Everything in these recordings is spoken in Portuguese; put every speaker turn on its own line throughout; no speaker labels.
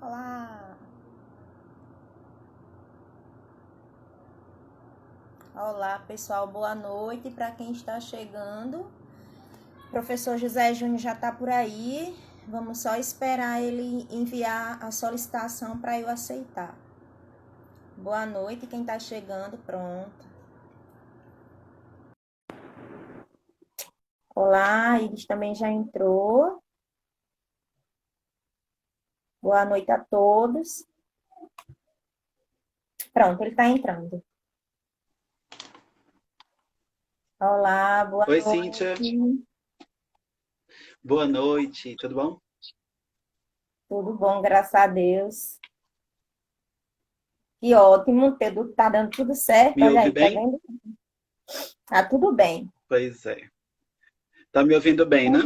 Olá! Olá, pessoal, boa noite para quem está chegando. O professor José Júnior já está por aí. Vamos só esperar ele enviar a solicitação para eu aceitar. Boa noite, quem está chegando, pronto. Olá, Iris também já entrou. Boa noite a todos. Pronto, ele está entrando. Olá, boa
Oi, Cíntia.
noite.
Boa noite. Tudo bom?
Tudo bom, graças a Deus. Que ótimo, tá dando tudo certo,
Me
olha
ouve
aí, tá
bem?
vendo? Tá tudo bem.
Pois é. Tá me ouvindo bem, né?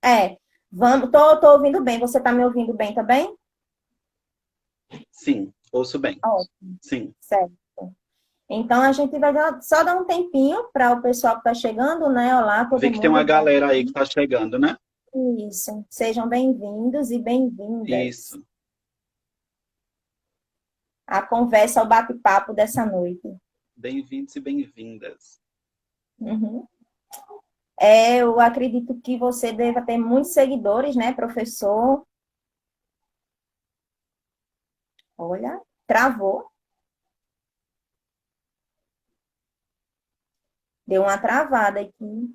É, tô ouvindo bem. Você tá me ouvindo bem também?
Sim, ouço bem.
Ótimo,
Sim.
certo. Então a gente vai só dar um tempinho para o pessoal que tá chegando, né? Olá, todo
Vi que tem
mundo.
uma galera aí que tá chegando, né?
Isso. Sejam bem-vindos e bem-vindas
Isso.
à conversa, ao bate-papo dessa noite.
Bem-vindos e bem-vindas.
Uhum. Eu acredito que você deva ter muitos seguidores, né, professor? Olha, travou. Deu uma travada aqui.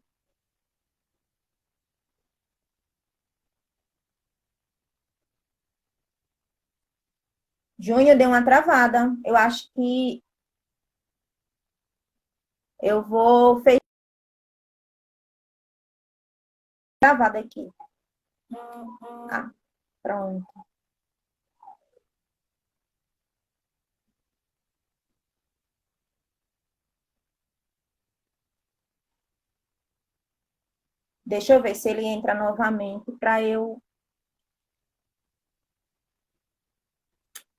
Júnior deu uma travada. Eu acho que eu vou fechar travada aqui. Ah, pronto. Deixa eu ver se ele entra novamente para eu.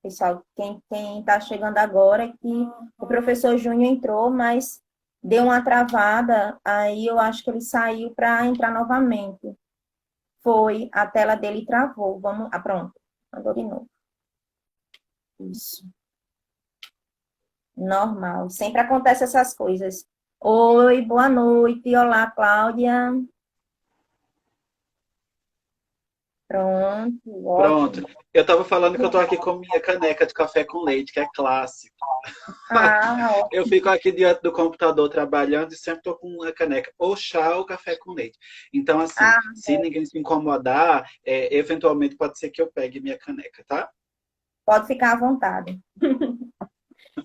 Pessoal, quem está chegando agora é que o professor Júnior entrou, mas deu uma travada, aí eu acho que ele saiu para entrar novamente. Foi, a tela dele travou. Vamos. Ah, pronto. Mandou de novo. Isso. Normal. Sempre acontece essas coisas. Oi, boa noite. Olá, Cláudia. Pronto,
Pronto.
ótimo.
Eu tava falando que eu tô aqui com minha caneca de café com leite, que é clássico.
Ah,
Eu
ótimo.
fico aqui diante do computador trabalhando e sempre tô com uma caneca, ou chá ou café com leite. Então, assim,
Ah,
se ninguém se incomodar, eventualmente pode ser que eu pegue minha caneca, tá?
pode ficar à vontade.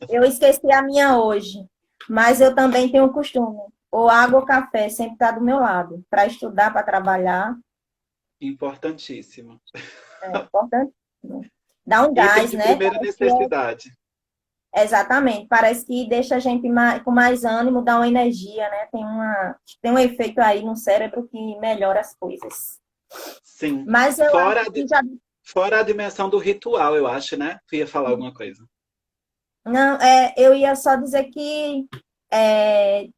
Eu esqueci a minha hoje, mas eu também tenho o costume. Ou água ou café sempre está do meu lado. Para estudar, para trabalhar,
Importantíssimo.
é importante. Dá um
Item
gás,
de
né?
primeira necessidade.
Exatamente. Parece que deixa a gente com mais ânimo, dá uma energia, né? Tem um efeito aí no cérebro que melhora as coisas.
Sim.
Mas eu acho
Fora a,
que
di-
já.
fora a dimensão do ritual, eu acho, né? Tu ia falar alguma coisa.
Não, eu ia só dizer que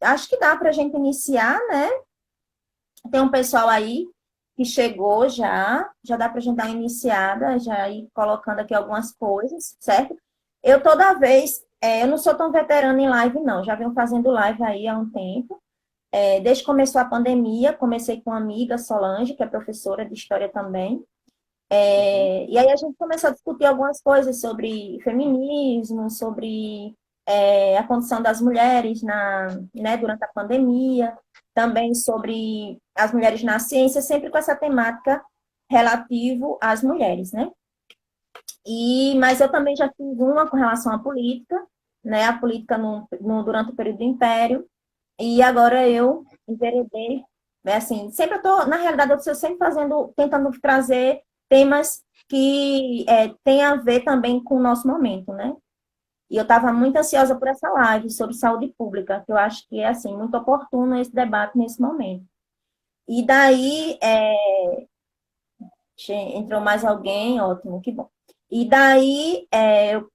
acho que dá para a gente iniciar, né? Tem um pessoal aí que chegou já dá para a gente dar uma iniciada, já ir colocando aqui algumas coisas, certo? Eu toda vez, eu não sou tão veterana em live, não, já venho fazendo live aí há um tempo. Desde que começou a pandemia, comecei com uma amiga, Solange, que é professora de história também.
Uhum.
E aí a gente começou a discutir algumas coisas sobre feminismo, sobre a condição das mulheres né, durante a pandemia, também sobre as mulheres na ciência, sempre com essa temática relativo às mulheres, né? Mas eu também já fiz uma com relação à política, né? A política durante o período do Império, e agora eu enveredei, né, assim, sempre eu tô, na realidade, eu estou sempre tentando trazer temas que têm a ver também com o nosso momento, né? E eu estava muito ansiosa por essa live sobre saúde pública, que eu acho que é, assim, muito oportuno esse debate nesse momento. E daí, entrou mais alguém, ótimo, que bom. E daí,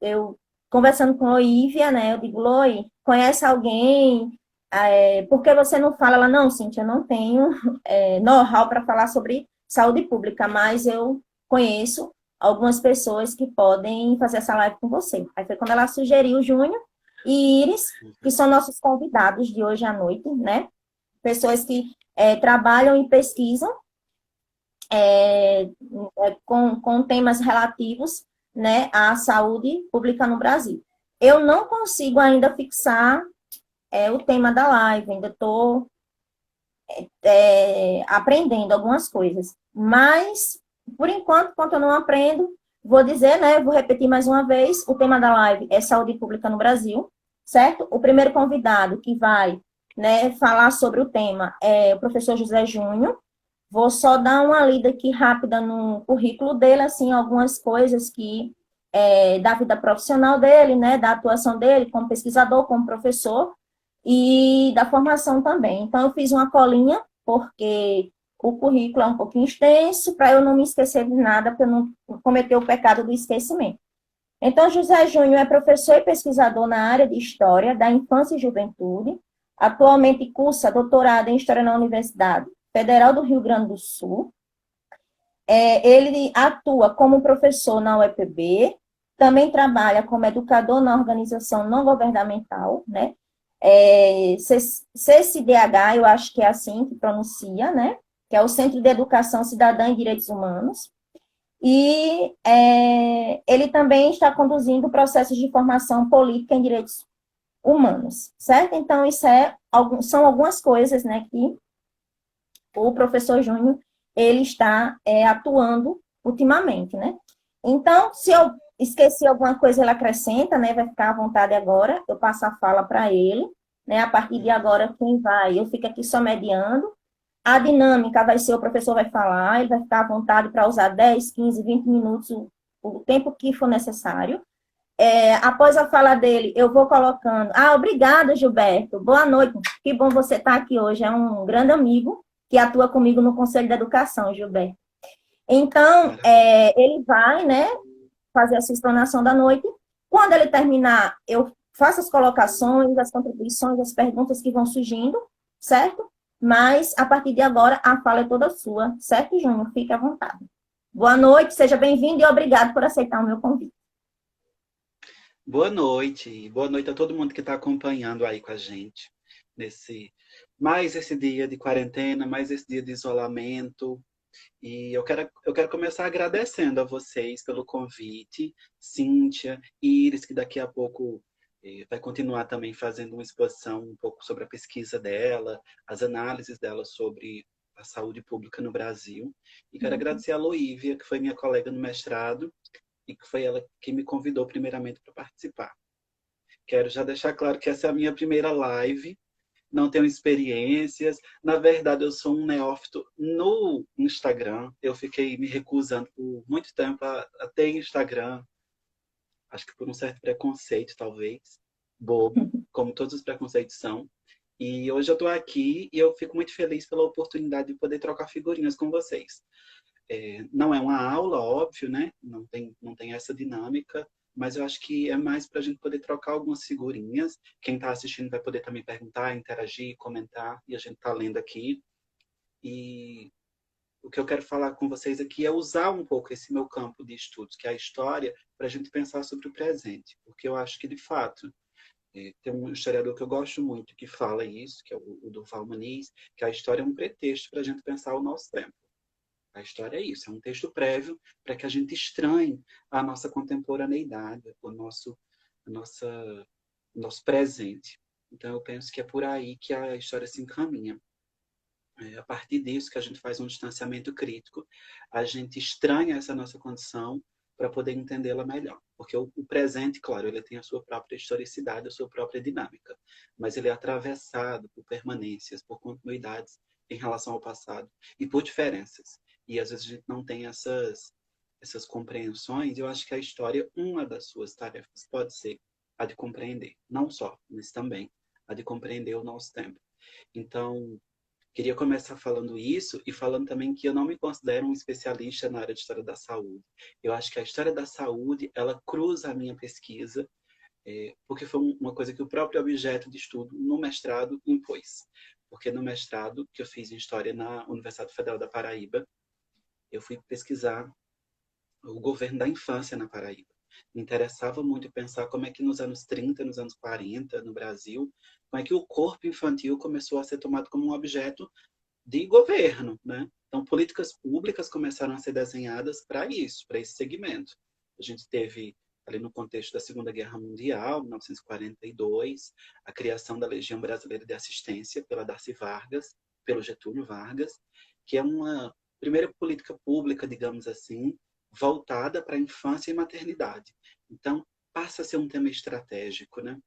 eu conversando com a Olivia, né, eu digo, Loi, conhece alguém? Por que você não fala? Ela, não, Cíntia, eu não tenho know-how para falar sobre saúde pública, mas eu conheço algumas pessoas que podem fazer essa live com você. Aí foi quando ela sugeriu o Júnior e Iris, que são nossos convidados de hoje à noite, né? Pessoas que trabalham e pesquisam com temas relativos, né, à saúde pública no Brasil. Eu não consigo ainda fixar o tema da live, ainda estou aprendendo algumas coisas. Mas, por enquanto, enquanto eu não aprendo, vou dizer, né, vou repetir mais uma vez, o tema da live é saúde pública no Brasil, certo? O primeiro convidado que vai, né, falar sobre o tema é o professor José Júnior. Vou só dar uma lida aqui rápida no currículo dele, assim, algumas coisas que da vida profissional dele, né, da atuação dele como pesquisador, como professor, e da formação também. Então, eu fiz uma colinha, porque o currículo é um pouquinho extenso, para eu não me esquecer de nada, para eu não cometer o pecado do esquecimento. Então, José Júnior é professor e pesquisador na área de História da Infância e Juventude. Atualmente cursa doutorado em História na Universidade Federal do Rio Grande do Sul. Ele atua como professor na UEPB, também trabalha como educador na organização não governamental, né? CCDH, eu acho que é assim que pronuncia, né? Que é o Centro de Educação Cidadã e Direitos Humanos. E ele também está conduzindo processos de formação política em direitos humanos, certo? Então, isso são algumas coisas, né, que o professor Júnior, ele está atuando ultimamente, né? Então, se eu esqueci alguma coisa, ele acrescenta, né? Vai ficar à vontade agora, eu passo a fala para ele, né? A partir de agora, quem vai, eu fico aqui só mediando. A dinâmica vai ser, o professor vai falar, ele vai ficar à vontade para usar 10, 15, 20 minutos, o tempo que for necessário. Após a fala dele, eu vou colocando. Ah, obrigada, Gilberto. Boa noite. Que bom você estar aqui hoje. É um grande amigo que atua comigo no Conselho de Educação, Gilberto. Então, ele vai, né, fazer essa explanação da noite. Quando ele terminar, eu faço as colocações, as contribuições, as perguntas que vão surgindo, certo? Mas, a partir de agora, a fala é toda sua, certo, Júnior? Fique à vontade. Boa noite, seja bem-vindo e obrigado por aceitar o meu convite.
Boa noite a todo mundo que está acompanhando aí com a gente mais esse dia de quarentena, mais esse dia de isolamento. E eu quero começar agradecendo a vocês pelo convite, Cíntia, Iris, que daqui a pouco vai continuar também fazendo uma exposição um pouco sobre a pesquisa dela, as análises dela sobre a saúde pública no Brasil. E quero agradecer a Loívia, que foi minha colega no mestrado, e que foi ela que me convidou primeiramente para participar. Quero já deixar claro que essa é a minha primeira live, não tenho experiências. Na verdade, eu sou um neófito no Instagram. Eu fiquei me recusando por muito tempo a ter Instagram, acho que por um certo preconceito, talvez, bobo, como todos os preconceitos são. E hoje eu estou aqui e eu fico muito feliz pela oportunidade de poder trocar figurinhas com vocês. Não é uma aula, óbvio, né? Não tem essa dinâmica, mas eu acho que é mais para a gente poder trocar algumas figurinhas. Quem está assistindo vai poder também perguntar, interagir, comentar, e a gente está lendo aqui. E o que eu quero falar com vocês aqui é usar um pouco esse meu campo de estudos, que é a história, para a gente pensar sobre o presente. Porque eu acho que, de fato, tem um historiador que eu gosto muito que fala isso, que é o Durval Muniz, que a história é um pretexto para a gente pensar o nosso tempo. A história é isso, é um texto prévio para que a gente estranhe a nossa contemporaneidade, o nosso presente. Então, eu penso que é por aí que a história se encaminha. A partir disso que a gente faz um distanciamento crítico, a gente estranha essa nossa condição para poder entendê-la melhor. Porque o presente, claro, ele tem a sua própria historicidade, a sua própria dinâmica, mas ele é atravessado por permanências, por continuidades em relação ao passado e por diferenças. E às vezes a gente não tem essas compreensões. Eu acho que a história, uma das suas tarefas pode ser a de compreender, não só, mas também a de compreender o nosso tempo. Então, queria começar falando isso e falando também que eu não me considero um especialista na área de história da saúde. Eu acho que a história da saúde, ela cruza a minha pesquisa, porque foi uma coisa que o próprio objeto de estudo no mestrado impôs. Porque no mestrado, que eu fiz em História na Universidade Federal da Paraíba, eu fui pesquisar o governo da infância na Paraíba. Me interessava muito pensar como é que nos anos 30, nos anos 40, no Brasil, como é que o corpo infantil começou a ser tomado como um objeto de governo, né? Então, políticas públicas começaram a ser desenhadas para isso, para esse segmento. A gente teve, ali no contexto da Segunda Guerra Mundial, 1942, a criação da Legião Brasileira de Assistência pela Darcy Vargas, pelo Getúlio Vargas, que é uma primeira política pública, digamos assim, voltada para a infância e maternidade. Então, passa a ser um tema estratégico, né?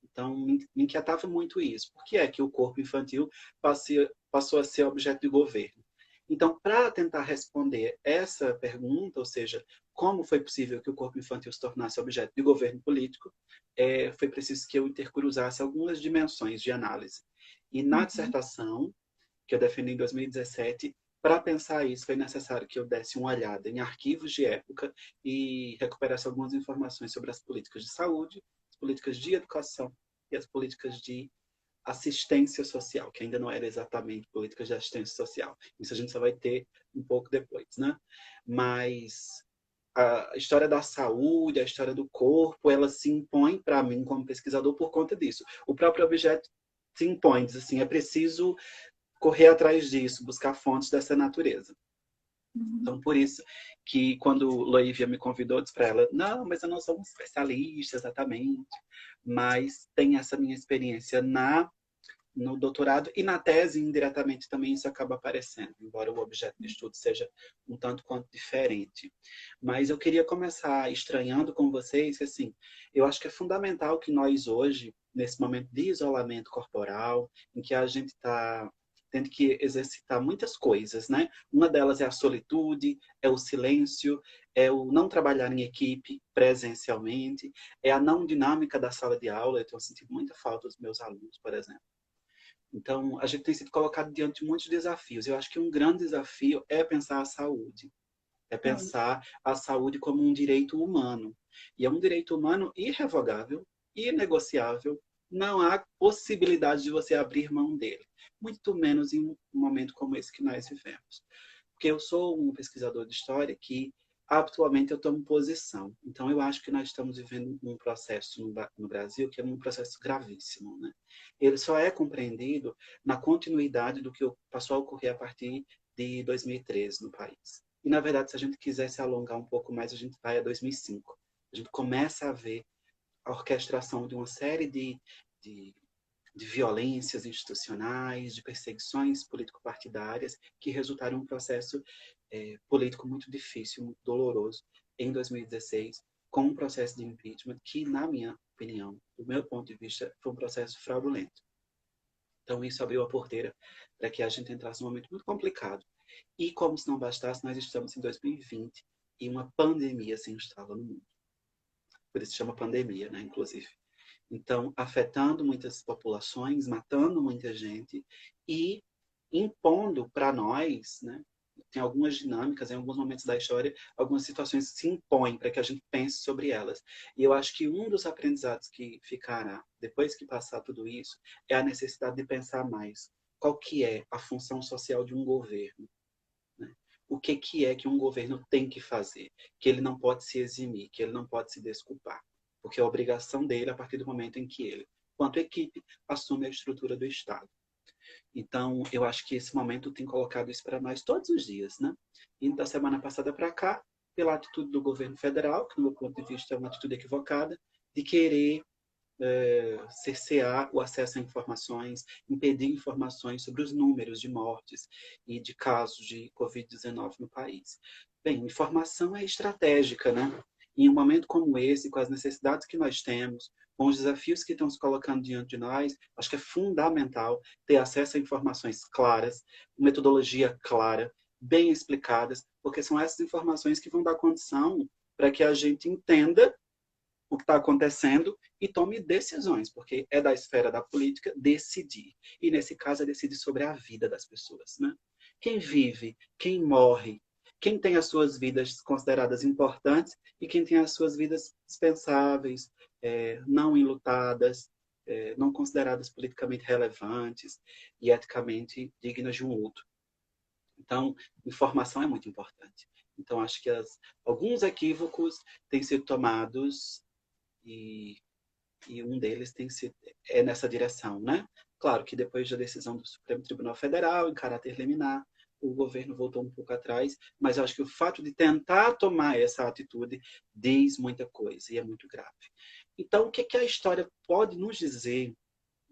Então, me inquietava muito isso. Por que é que o corpo infantil passou a ser objeto de governo? Então, para tentar responder essa pergunta, ou seja, como foi possível que o corpo infantil se tornasse objeto de governo político, foi preciso que eu intercruzasse algumas dimensões de análise. E na
Uhum.
dissertação, que eu defendi em 2017, para pensar isso, foi necessário que eu desse uma olhada em arquivos de época e recuperasse algumas informações sobre as políticas de saúde, as políticas de educação e as políticas de assistência social, que ainda não era exatamente políticas de assistência social. Isso a gente só vai ter um pouco depois, né? Mas a história da saúde, a história do corpo, ela se impõe para mim como pesquisador por conta disso. O próprio objeto se impõe, diz assim, é preciso correr atrás disso, buscar fontes dessa natureza.
Uhum.
Então, por isso que quando Loívia me convidou, disse para ela, não, mas eu não sou um especialista exatamente, mas tem essa minha experiência no doutorado e na tese, indiretamente, também isso acaba aparecendo, embora o objeto de estudo seja um tanto quanto diferente. Mas eu queria começar estranhando com vocês que, assim, eu acho que é fundamental que nós hoje, nesse momento de isolamento corporal, em que a gente está tendo que exercitar muitas coisas, né? Uma delas é a solitude, é o silêncio, é o não trabalhar em equipe presencialmente, é a não dinâmica da sala de aula. Eu tenho sentido muita falta dos meus alunos, por exemplo. Então, a gente tem sido colocado diante de muitos desafios. Eu acho que um grande desafio é pensar a saúde. É
É.
pensar a saúde como um direito humano. E é um direito humano irrevogável, inegociável. Não há possibilidade de você abrir mão dele. Muito menos em um momento como esse que nós vivemos. Porque eu sou um pesquisador de história que atualmente eu tomo posição. Então, eu acho que nós estamos vivendo um processo no Brasil que é um processo gravíssimo, né? Ele só é compreendido na continuidade do que passou a ocorrer a partir de 2013 no país. E, na verdade, se a gente quiser se alongar um pouco mais, a gente vai a 2005. A gente começa a ver a orquestração de uma série de, de violências institucionais, de perseguições político-partidárias, que resultaram em um processo político muito difícil, muito doloroso, em 2016, com um processo de impeachment que, na minha opinião, do meu ponto de vista, foi um processo fraudulento. Então, isso abriu a porteira para que a gente entrasse num momento muito complicado. E, como se não bastasse, nós estamos em 2020 e uma pandemia se instala no mundo. Por isso se chama pandemia, né, inclusive. Então, afetando muitas populações, matando muita gente e impondo para nós, né, tem algumas dinâmicas, em alguns momentos da história, algumas situações se impõem para que a gente pense sobre elas. E eu acho que um dos aprendizados que ficará depois que passar tudo isso é a necessidade de pensar mais qual que é a função social de um governo, né? O que é que um governo tem que fazer, que ele não pode se eximir, que ele não pode se desculpar, porque é a obrigação dele a partir do momento em que ele, quanto equipe, assume a estrutura do Estado. Então, eu acho que esse momento tem colocado isso para nós todos os dias, né? E da semana passada para cá, pela atitude do governo federal, que, do meu ponto de vista, é uma atitude equivocada, de querer cercear o acesso a informações, impedir informações sobre os números de mortes e de casos de Covid-19 no país. Bem, informação é estratégica, né? Em um momento como esse, com as necessidades que nós temos, com os desafios que estão se colocando diante de nós, acho que é fundamental ter acesso a informações claras, metodologia clara, bem explicadas, porque são essas informações que vão dar condição para que a gente entenda o que está acontecendo e tome decisões, porque é da esfera da política decidir. E nesse caso é decidir sobre a vida das pessoas, né? Quem vive, quem morre, quem tem as suas vidas consideradas importantes e quem tem as suas vidas dispensáveis, não enlutadas, não consideradas politicamente relevantes e eticamente dignas de um luto. Então, informação é muito importante. Então, acho que alguns equívocos têm sido tomados e, e um deles é nessa direção, né? Claro que depois da decisão do Supremo Tribunal Federal, em caráter liminar, o governo voltou um pouco atrás, mas eu acho que o fato de tentar tomar essa atitude diz muita coisa e é muito grave. Então, o que, que a história pode nos dizer,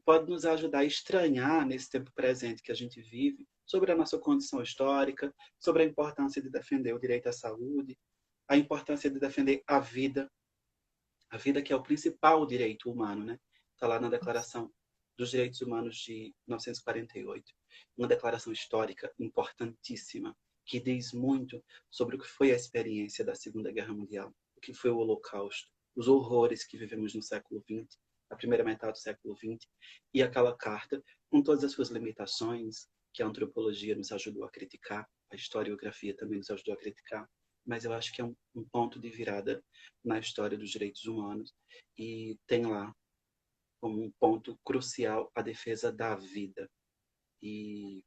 pode nos ajudar a estranhar nesse tempo presente que a gente vive, sobre a nossa condição histórica, sobre a importância de defender o direito à saúde, a importância de defender a vida que é o principal direito humano, né? Está lá na Declaração dos Direitos Humanos de 1948, uma declaração histórica importantíssima, que diz muito sobre o que foi a experiência da Segunda Guerra Mundial, o que foi o Holocausto, os horrores que vivemos no século XX, a primeira metade do século XX, e aquela carta, com todas as suas limitações, que a antropologia nos ajudou a criticar, a historiografia também nos ajudou a criticar, mas eu acho que é um ponto de virada na história dos direitos humanos e tem lá como um ponto crucial a defesa da vida. E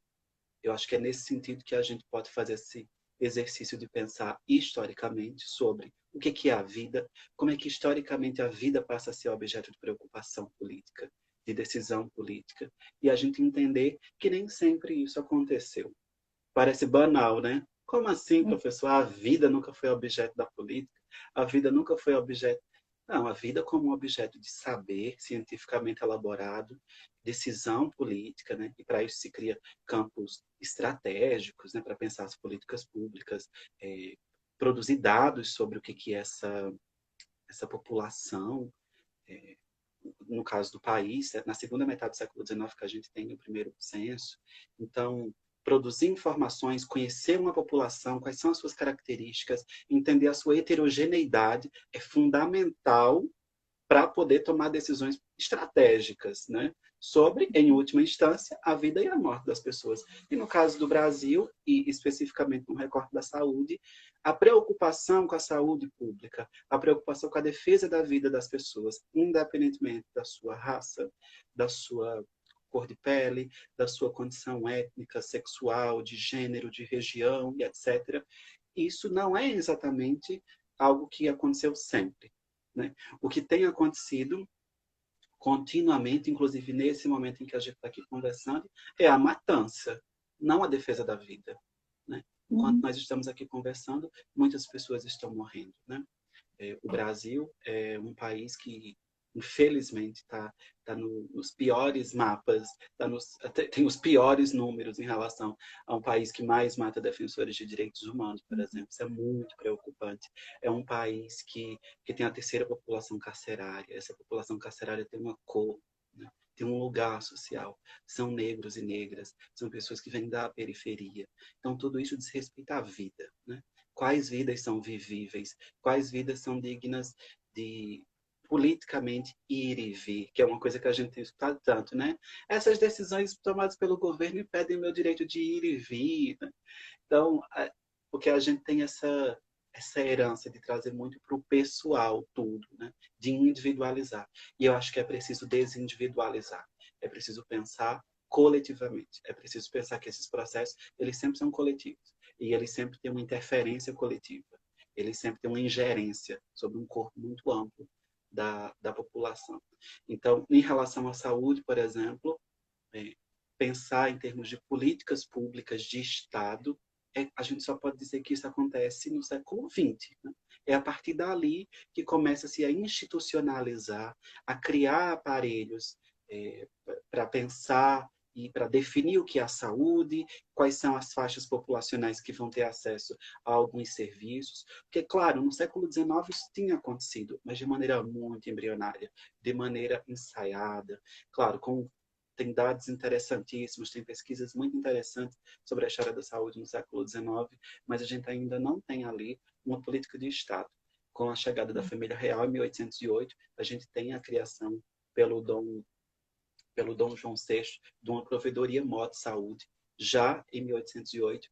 eu acho que é nesse sentido que a gente pode fazer esse exercício de pensar historicamente sobre o que é a vida, como é que historicamente a vida passa a ser objeto de preocupação política, de decisão política, e a gente entender que nem sempre isso aconteceu. Parece banal, né? Como assim, professor? A vida nunca foi objeto da política? A vida nunca foi objeto. Não, a vida como um objeto de saber cientificamente elaborado, decisão política, né? E para isso se cria campos estratégicos, né? Para pensar as políticas públicas, produzir dados sobre o que é essa população, é, no caso do país, na segunda metade do século XIX que a gente tem o primeiro censo. Então, produzir informações, conhecer uma população, quais são as suas características, entender a sua heterogeneidade é fundamental para poder tomar decisões estratégicas, né? Sobre, em última instância, a vida e a morte das pessoas. E no caso do Brasil, e especificamente no recorte da saúde, a preocupação com a saúde pública, a preocupação com a defesa da vida das pessoas, independentemente da sua raça, da sua cor de pele, da sua condição étnica, sexual, de gênero, de região, e etc. Isso não é exatamente algo que aconteceu sempre, né? O que tem acontecido continuamente, inclusive nesse momento em que a gente está aqui conversando, é a matança, não a defesa da vida, né? Enquanto nós estamos aqui conversando, muitas pessoas estão morrendo, né? O Brasil é um país que, infelizmente, está nos piores mapas, tem os piores números em relação a um país que mais mata defensores de direitos humanos, por exemplo. Isso é muito preocupante. É um país que tem a terceira população carcerária. Essa população carcerária tem uma cor, né? Tem um lugar social. São negros e negras, são pessoas que vêm da periferia. Então, tudo isso diz respeito à vida, né? Quais vidas são vivíveis, quais vidas são dignas de politicamente ir e vir, que é uma coisa que a gente tem escutado tanto, né? Essas decisões tomadas pelo governo impedem o meu direito de ir e vir, né? Então, porque a gente tem essa herança de trazer muito para o pessoal tudo, né? De individualizar. E eu acho que é preciso desindividualizar. É preciso pensar coletivamente. É preciso pensar que esses processos, eles sempre são coletivos. E eles sempre têm uma interferência coletiva. Eles sempre têm uma ingerência sobre um corpo muito amplo da população. Então, em relação à saúde, por exemplo, pensar em termos de políticas públicas de Estado, a gente só pode dizer que isso acontece no século XX. Né? É a partir dali que começa-se a institucionalizar, a criar aparelhos para pensar e para definir o que é a saúde, quais são as faixas populacionais que vão ter acesso a alguns serviços. Porque, claro, no século XIX isso tinha acontecido, mas de maneira muito embrionária, de maneira ensaiada. Claro, tem dados interessantíssimos, tem pesquisas muito interessantes sobre a história da saúde no século XIX, mas a gente ainda não tem ali uma política de Estado. Com a chegada da família real em 1808, a gente tem a criação pelo Dom João VI de uma provedoria maior de saúde, já em 1808,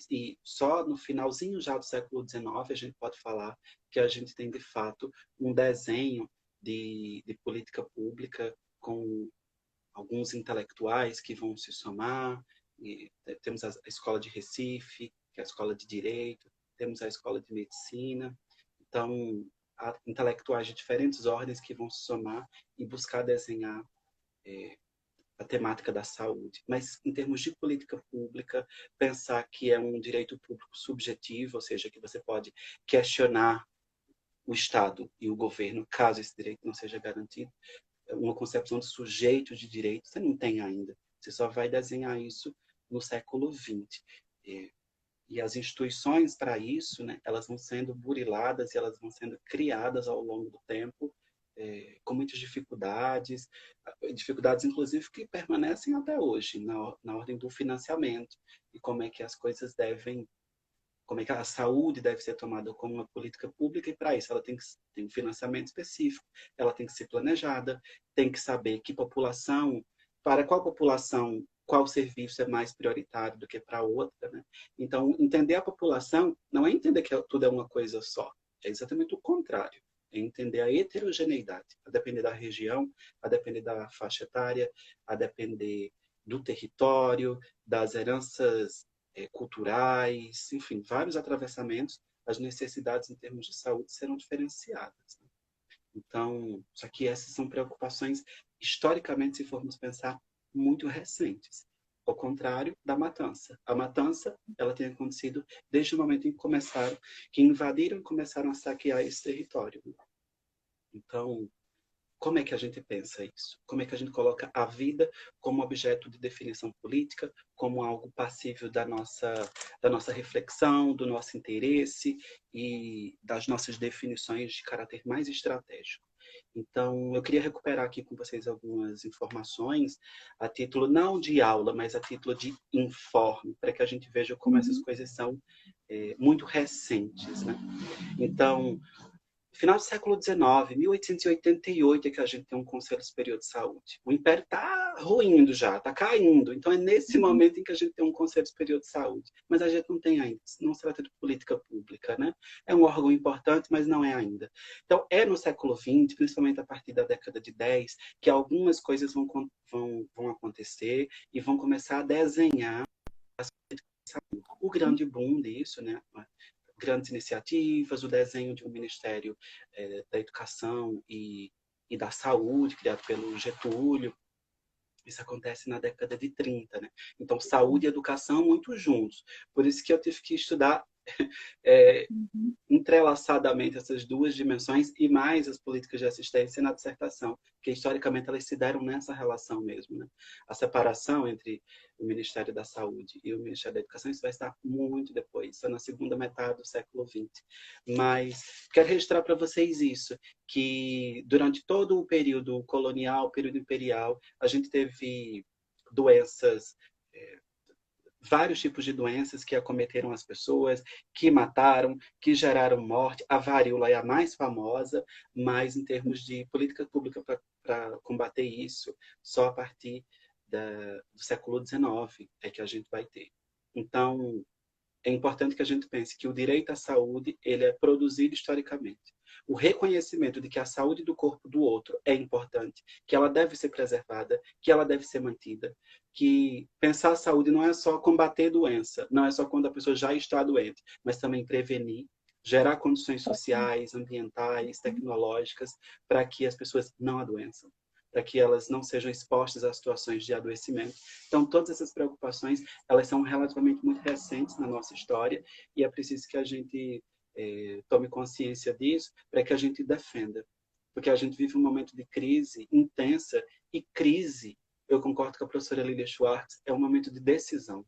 e só no finalzinho já do século XIX a gente pode falar que a gente tem de fato um desenho de política pública com alguns intelectuais que vão se somar. E temos a Escola de Recife, que é a escola de Direito, temos a escola de medicina. Então, há intelectuais de diferentes ordens que vão se somar e buscar desenhar a temática da saúde. Mas, em termos de política pública, pensar que é um direito público subjetivo, ou seja, que você pode questionar o Estado e o governo, caso esse direito não seja garantido, uma concepção de sujeito de direito, você não tem ainda. Você só vai desenhar isso no século XX. E as instituições para isso, né, elas vão sendo buriladas e elas vão sendo criadas ao longo do tempo, com muitas dificuldades, dificuldades inclusive que permanecem até hoje, na ordem do financiamento, e como é que as coisas devem, como é que a saúde deve ser tomada como uma política pública, e para isso ela tem que ter um financiamento específico, ela tem que ser planejada, tem que saber que população, para qual população, qual serviço é mais prioritário do que para outra, né? Então, entender a população não é entender que tudo é uma coisa só, é exatamente o contrário. É entender a heterogeneidade, a depender da região, a depender da faixa etária, a depender do território, das heranças culturais, enfim, vários atravessamentos, as necessidades em termos de saúde serão diferenciadas, né? Então, só que essas são preocupações, historicamente, se formos pensar, muito recentes. Ao contrário da matança. A matança, ela tem acontecido desde o momento em que começaram, que invadiram e começaram a saquear esse território. Então, como é que a gente pensa isso? Como é que a gente coloca a vida como objeto de definição política, como algo passível da nossa reflexão, do nosso interesse e das nossas definições de caráter mais estratégico? Então, eu queria recuperar aqui com vocês algumas informações, a título não de aula, mas a título de informe, para que a gente veja como essas coisas são muito recentes, né? Então, final do século XIX, 1888, é que a gente tem um Conselho Superior de Saúde. O Império está ruindo já, está caindo. Então é nesse momento em que a gente tem um Conselho Superior de Saúde. Mas a gente não tem ainda. Não se trata de política pública, né? É um órgão importante, mas não é ainda. Então é no século XX, principalmente a partir da década de 10, que algumas coisas vão acontecer e vão começar a desenhar as políticas de saúde. O grande boom disso, né? Grandes iniciativas, o desenho de um Ministério da Educação e da Saúde, criado pelo Getúlio. Isso acontece na década de 30, né? Então, saúde e educação muito juntos. Por isso que eu tive que estudar entrelaçadamente essas duas dimensões e mais as políticas de assistência na dissertação, que historicamente elas se deram nessa relação mesmo, né? A separação entre o Ministério da Saúde e o Ministério da Educação, isso vai estar muito depois, só na segunda metade do século XX. Mas quero registrar para vocês isso, que durante todo o período colonial, período imperial, a gente teve doenças, vários tipos de doenças que acometeram as pessoas, que mataram, que geraram morte. A varíola é a mais famosa, mas em termos de política pública para combater isso, só a partir do século XIX é que a gente vai ter. Então, é importante que a gente pense que o direito à saúde ele é produzido historicamente. O reconhecimento de que a saúde do corpo do outro é importante, que ela deve ser preservada, que ela deve ser mantida, que pensar a saúde não é só combater doença, não é só quando a pessoa já está doente, mas também prevenir, gerar condições sociais, ambientais, tecnológicas, para que as pessoas não adoeçam, para que elas não sejam expostas a situações de adoecimento. Então, todas essas preocupações, elas são relativamente muito recentes na nossa história e é preciso que a gente tome consciência disso para que a gente defenda. Porque a gente vive um momento de crise intensa e crise, eu concordo com a professora Lilia Schwartz, é um momento de decisão.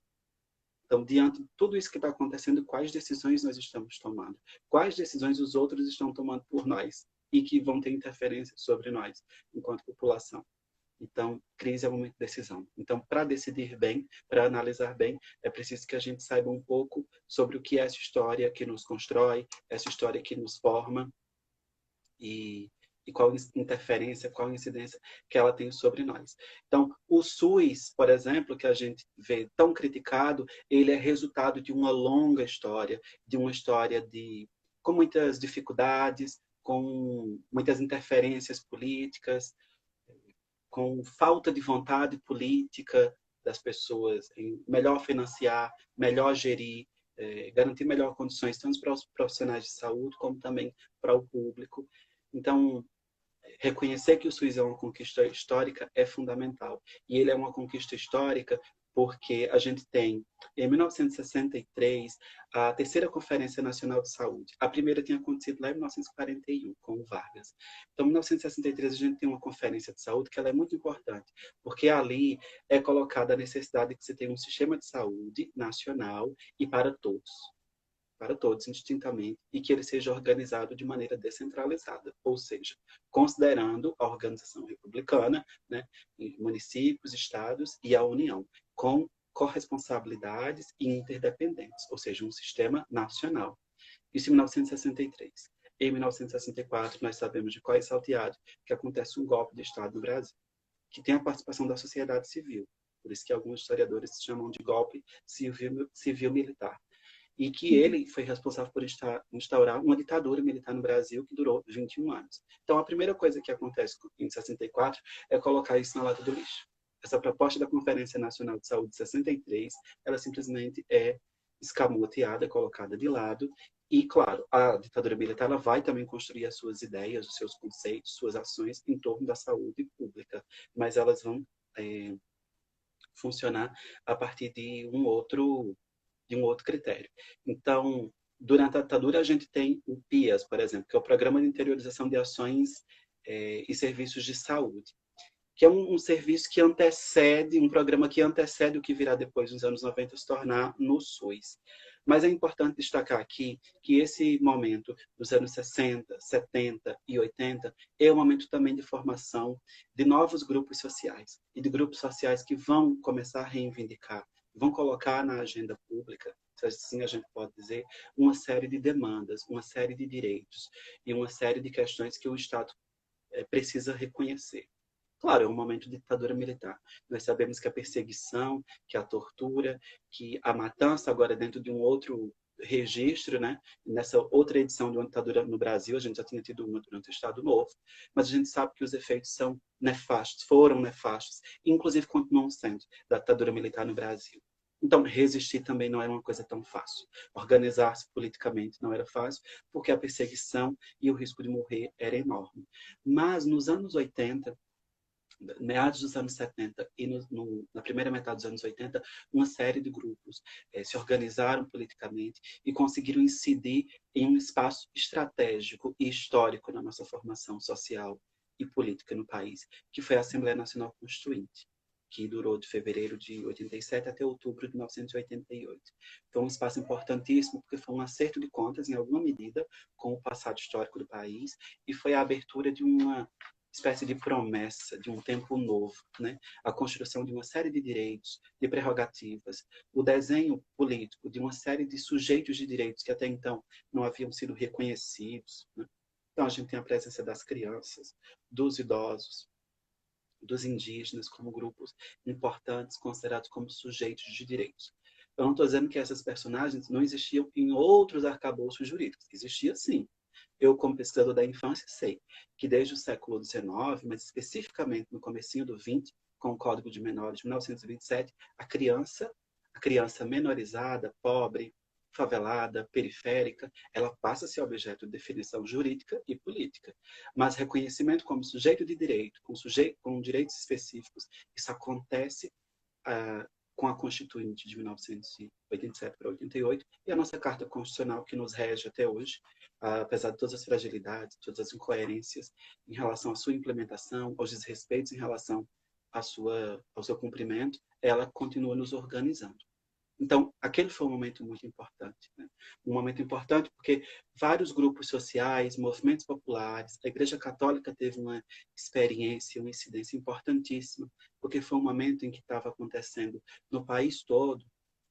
Então, diante de tudo isso que está acontecendo, quais decisões nós estamos tomando? Quais decisões os outros estão tomando por nós? E que vão ter interferência sobre nós, enquanto população. Então, crise é um momento de decisão. Então, para decidir bem, para analisar bem, é preciso que a gente saiba um pouco sobre o que é essa história que nos constrói, essa história que nos forma e qual interferência, qual incidência que ela tem sobre nós. Então, o SUS, por exemplo, que a gente vê tão criticado, ele é resultado de uma longa história, de uma história com muitas dificuldades, com muitas interferências políticas, com falta de vontade política das pessoas em melhor financiar, melhor gerir, garantir melhores condições tanto para os profissionais de saúde como também para o público. Então, reconhecer que o SUS é uma conquista histórica é fundamental. E ele é uma conquista histórica porque a gente tem, em 1963, a terceira Conferência Nacional de Saúde. A primeira tinha acontecido lá em 1941, com o Vargas. Então, em 1963, a gente tem uma conferência de saúde que ela é muito importante, porque ali é colocada a necessidade de que você tenha um sistema de saúde nacional e para todos indistintamente, e que ele seja organizado de maneira descentralizada, ou seja, considerando a organização republicana, né, municípios, estados e a União, com corresponsabilidades e interdependentes, ou seja, um sistema nacional. Isso em 1963. Em 1964, nós sabemos de qual é salteado que acontece um golpe de Estado no Brasil, que tem a participação da sociedade civil. Por isso que alguns historiadores chamam de golpe civil-militar, e que ele foi responsável por instaurar uma ditadura militar no Brasil que durou 21 anos. Então, a primeira coisa que acontece em 64 é colocar isso na lata do lixo. Essa proposta da Conferência Nacional de Saúde de 63, ela simplesmente é escamoteada, colocada de lado, e, claro, a ditadura militar ela vai também construir as suas ideias, os seus conceitos, suas ações em torno da saúde pública, mas elas vão funcionar a partir de um outro critério. Então, durante a ditadura, a gente tem o PIAS, por exemplo, que é o Programa de Interiorização de Ações e Serviços de Saúde, que é um serviço que antecede, um programa que antecede o que virá depois, nos anos 90, se tornar no SUS. Mas é importante destacar aqui que esse momento dos anos 60, 70 e 80 é um momento também de formação de novos grupos sociais e de grupos sociais que vão começar a reivindicar, vão colocar na agenda pública, se assim a gente pode dizer, uma série de demandas, uma série de direitos e uma série de questões que o Estado precisa reconhecer. Claro, é um momento de ditadura militar. Nós sabemos que a perseguição, que a tortura, que a matança, agora dentro de um outro registro, né? Nessa outra edição de uma ditadura no Brasil, a gente já tinha tido uma durante o Estado Novo, mas a gente sabe que os efeitos são nefastos, foram nefastos, inclusive continuam sendo, da ditadura militar no Brasil. Então, resistir também não era uma coisa tão fácil. Organizar-se politicamente não era fácil, porque a perseguição e o risco de morrer era enorme. Mas, nos anos 80, meados dos anos 70 e na primeira metade dos anos 80, uma série de grupos se organizaram politicamente e conseguiram incidir em um espaço estratégico e histórico na nossa formação social e política no país, que foi a Assembleia Nacional Constituinte, que durou de fevereiro de 87 até outubro de 1988. Foi um espaço importantíssimo porque foi um acerto de contas, em alguma medida, com o passado histórico do país, e foi a abertura de uma espécie de promessa de um tempo novo, né? A construção de uma série de direitos, de prerrogativas, o desenho político de uma série de sujeitos de direitos que até então não haviam sido reconhecidos, né? Então a gente tem a presença das crianças, dos idosos, dos indígenas como grupos importantes considerados como sujeitos de direitos. Eu não estou dizendo que essas personagens não existiam em outros arcabouços jurídicos. Existia sim. Eu, como pesquisador da infância, sei que desde o século XIX, mas especificamente no comecinho do XX, com o Código de Menores de 1927, a criança menorizada, pobre, favelada, periférica, ela passa a ser objeto de definição jurídica e política. Mas reconhecimento como sujeito de direito, com direitos específicos, isso acontece com a Constituinte de 1987 para 88 e a nossa Carta Constitucional que nos rege até hoje, apesar de todas as fragilidades, todas as incoerências em relação à sua implementação, aos desrespeitos em relação ao seu cumprimento, ela continua nos organizando. Então, aquele foi um momento muito importante, né? Um momento importante porque vários grupos sociais, movimentos populares, a Igreja Católica teve uma experiência, uma incidência importantíssima, porque foi um momento em que estava acontecendo no país todo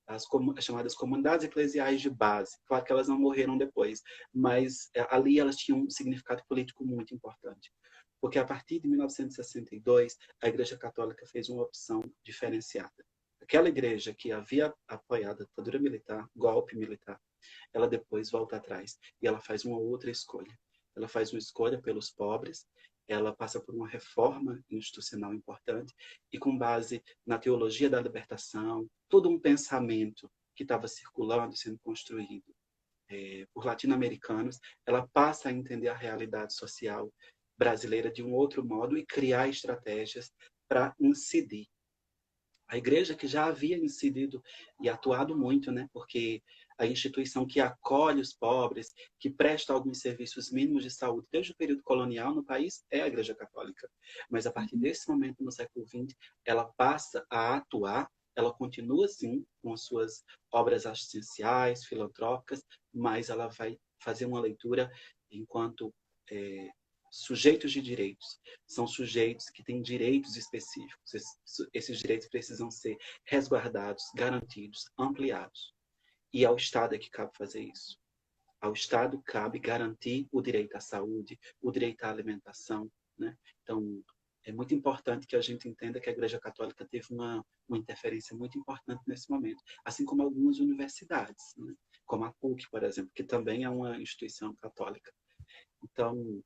as chamadas comunidades eclesiais de base. Claro que elas não morreram depois, mas ali elas tinham um significado político muito importante. Porque a partir de 1962, a Igreja Católica fez uma opção diferenciada. Aquela igreja que havia apoiado a ditadura militar, golpe militar, ela depois volta atrás e ela faz uma outra escolha. Ela faz uma escolha pelos pobres, ela passa por uma reforma institucional importante e com base na teologia da libertação, todo um pensamento que estava circulando, sendo construído por latino-americanos, ela passa a entender a realidade social brasileira de um outro modo e criar estratégias para incidir. A igreja que já havia incidido e atuado muito, né? Porque a instituição que acolhe os pobres, que presta alguns serviços mínimos de saúde desde o período colonial no país, é a Igreja Católica. Mas a partir desse momento, no século XX, ela passa a atuar, ela continua, sim, com as suas obras assistenciais, filantrópicas, mas ela vai fazer uma leitura enquanto sujeitos de direitos. São sujeitos que têm direitos específicos. Esses direitos precisam ser resguardados, garantidos, ampliados. E ao Estado é que cabe fazer isso. Ao Estado cabe garantir o direito à saúde, o direito à alimentação, né? Então, é muito importante que a gente entenda que a Igreja Católica teve uma interferência muito importante nesse momento, assim como algumas universidades, né? Como a PUC, por exemplo, que também é uma instituição católica. Então,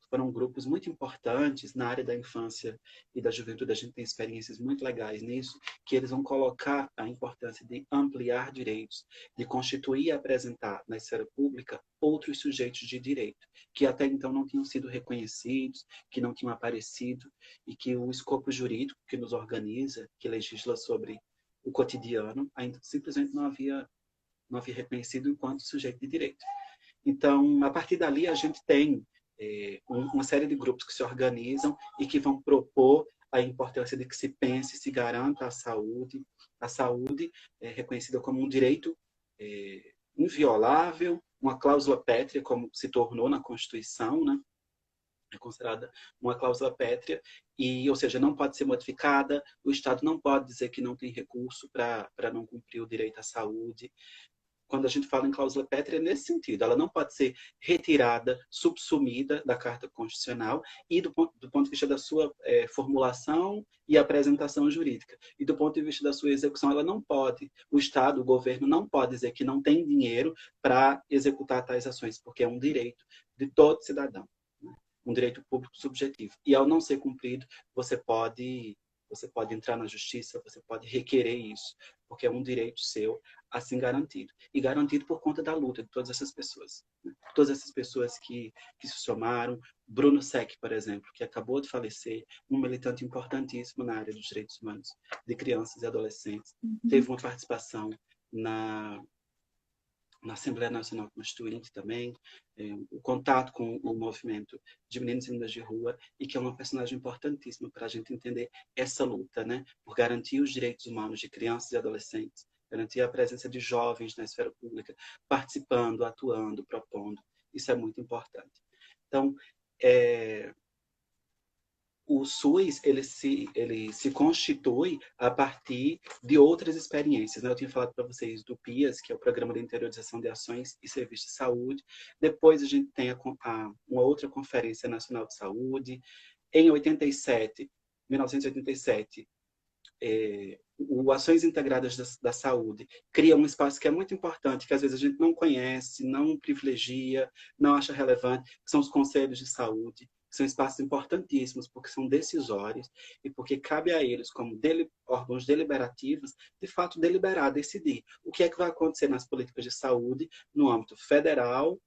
foram grupos muito importantes na área da infância e da juventude. A gente tem experiências muito legais nisso, que eles vão colocar a importância de ampliar direitos, de constituir e apresentar na esfera pública outros sujeitos de direito, que até então não tinham sido reconhecidos, que não tinham aparecido, e que o escopo jurídico que nos organiza, que legisla sobre o cotidiano, ainda simplesmente não havia reconhecido enquanto sujeito de direito. Então, a partir dali, a gente tem uma série de grupos que se organizam e que vão propor a importância de que se pense e se garanta a saúde. A saúde é reconhecida como um direito inviolável, uma cláusula pétrea, como se tornou na Constituição, né? É considerada uma cláusula pétrea, ou seja, não pode ser modificada, o Estado não pode dizer que não tem recurso para não cumprir o direito à saúde. Quando a gente fala em cláusula pétrea, é nesse sentido. Ela não pode ser retirada, subsumida da Carta Constitucional e do ponto de vista da sua formulação e apresentação jurídica. E do ponto de vista da sua execução, ela não pode. O Estado, o governo, não pode dizer que não tem dinheiro para executar tais ações, porque é um direito de todo cidadão, né? Um direito público subjetivo. E ao não ser cumprido, você pode entrar na justiça, você pode requerer isso, porque é um direito seu assim garantido. E garantido por conta da luta de todas essas pessoas. Né? Todas essas pessoas que se somaram. Bruno Seck, por exemplo, que acabou de falecer, um militante importantíssimo na área dos direitos humanos de crianças e adolescentes, teve uma participação na Assembleia Nacional Constituinte também, o contato com o movimento de meninos e meninas de rua, e que é uma personagem importantíssima para a gente entender essa luta, né, por garantir os direitos humanos de crianças e adolescentes, garantir a presença de jovens na esfera pública, participando, atuando, propondo. Isso é muito importante. Então, o SUS ele se constitui a partir de outras experiências, né? Eu tinha falado para vocês do PIAS, que é o Programa de Interiorização de Ações e Serviços de Saúde. Depois a gente tem uma outra Conferência Nacional de Saúde. Em 1987, o Ações Integradas da Saúde cria um espaço que é muito importante, que às vezes a gente não conhece, não privilegia, não acha relevante, que são os conselhos de saúde. São espaços importantíssimos, porque são decisórios e porque cabe a eles, como órgãos deliberativos, de fato deliberar, decidir o que é que vai acontecer nas políticas de saúde no âmbito federal,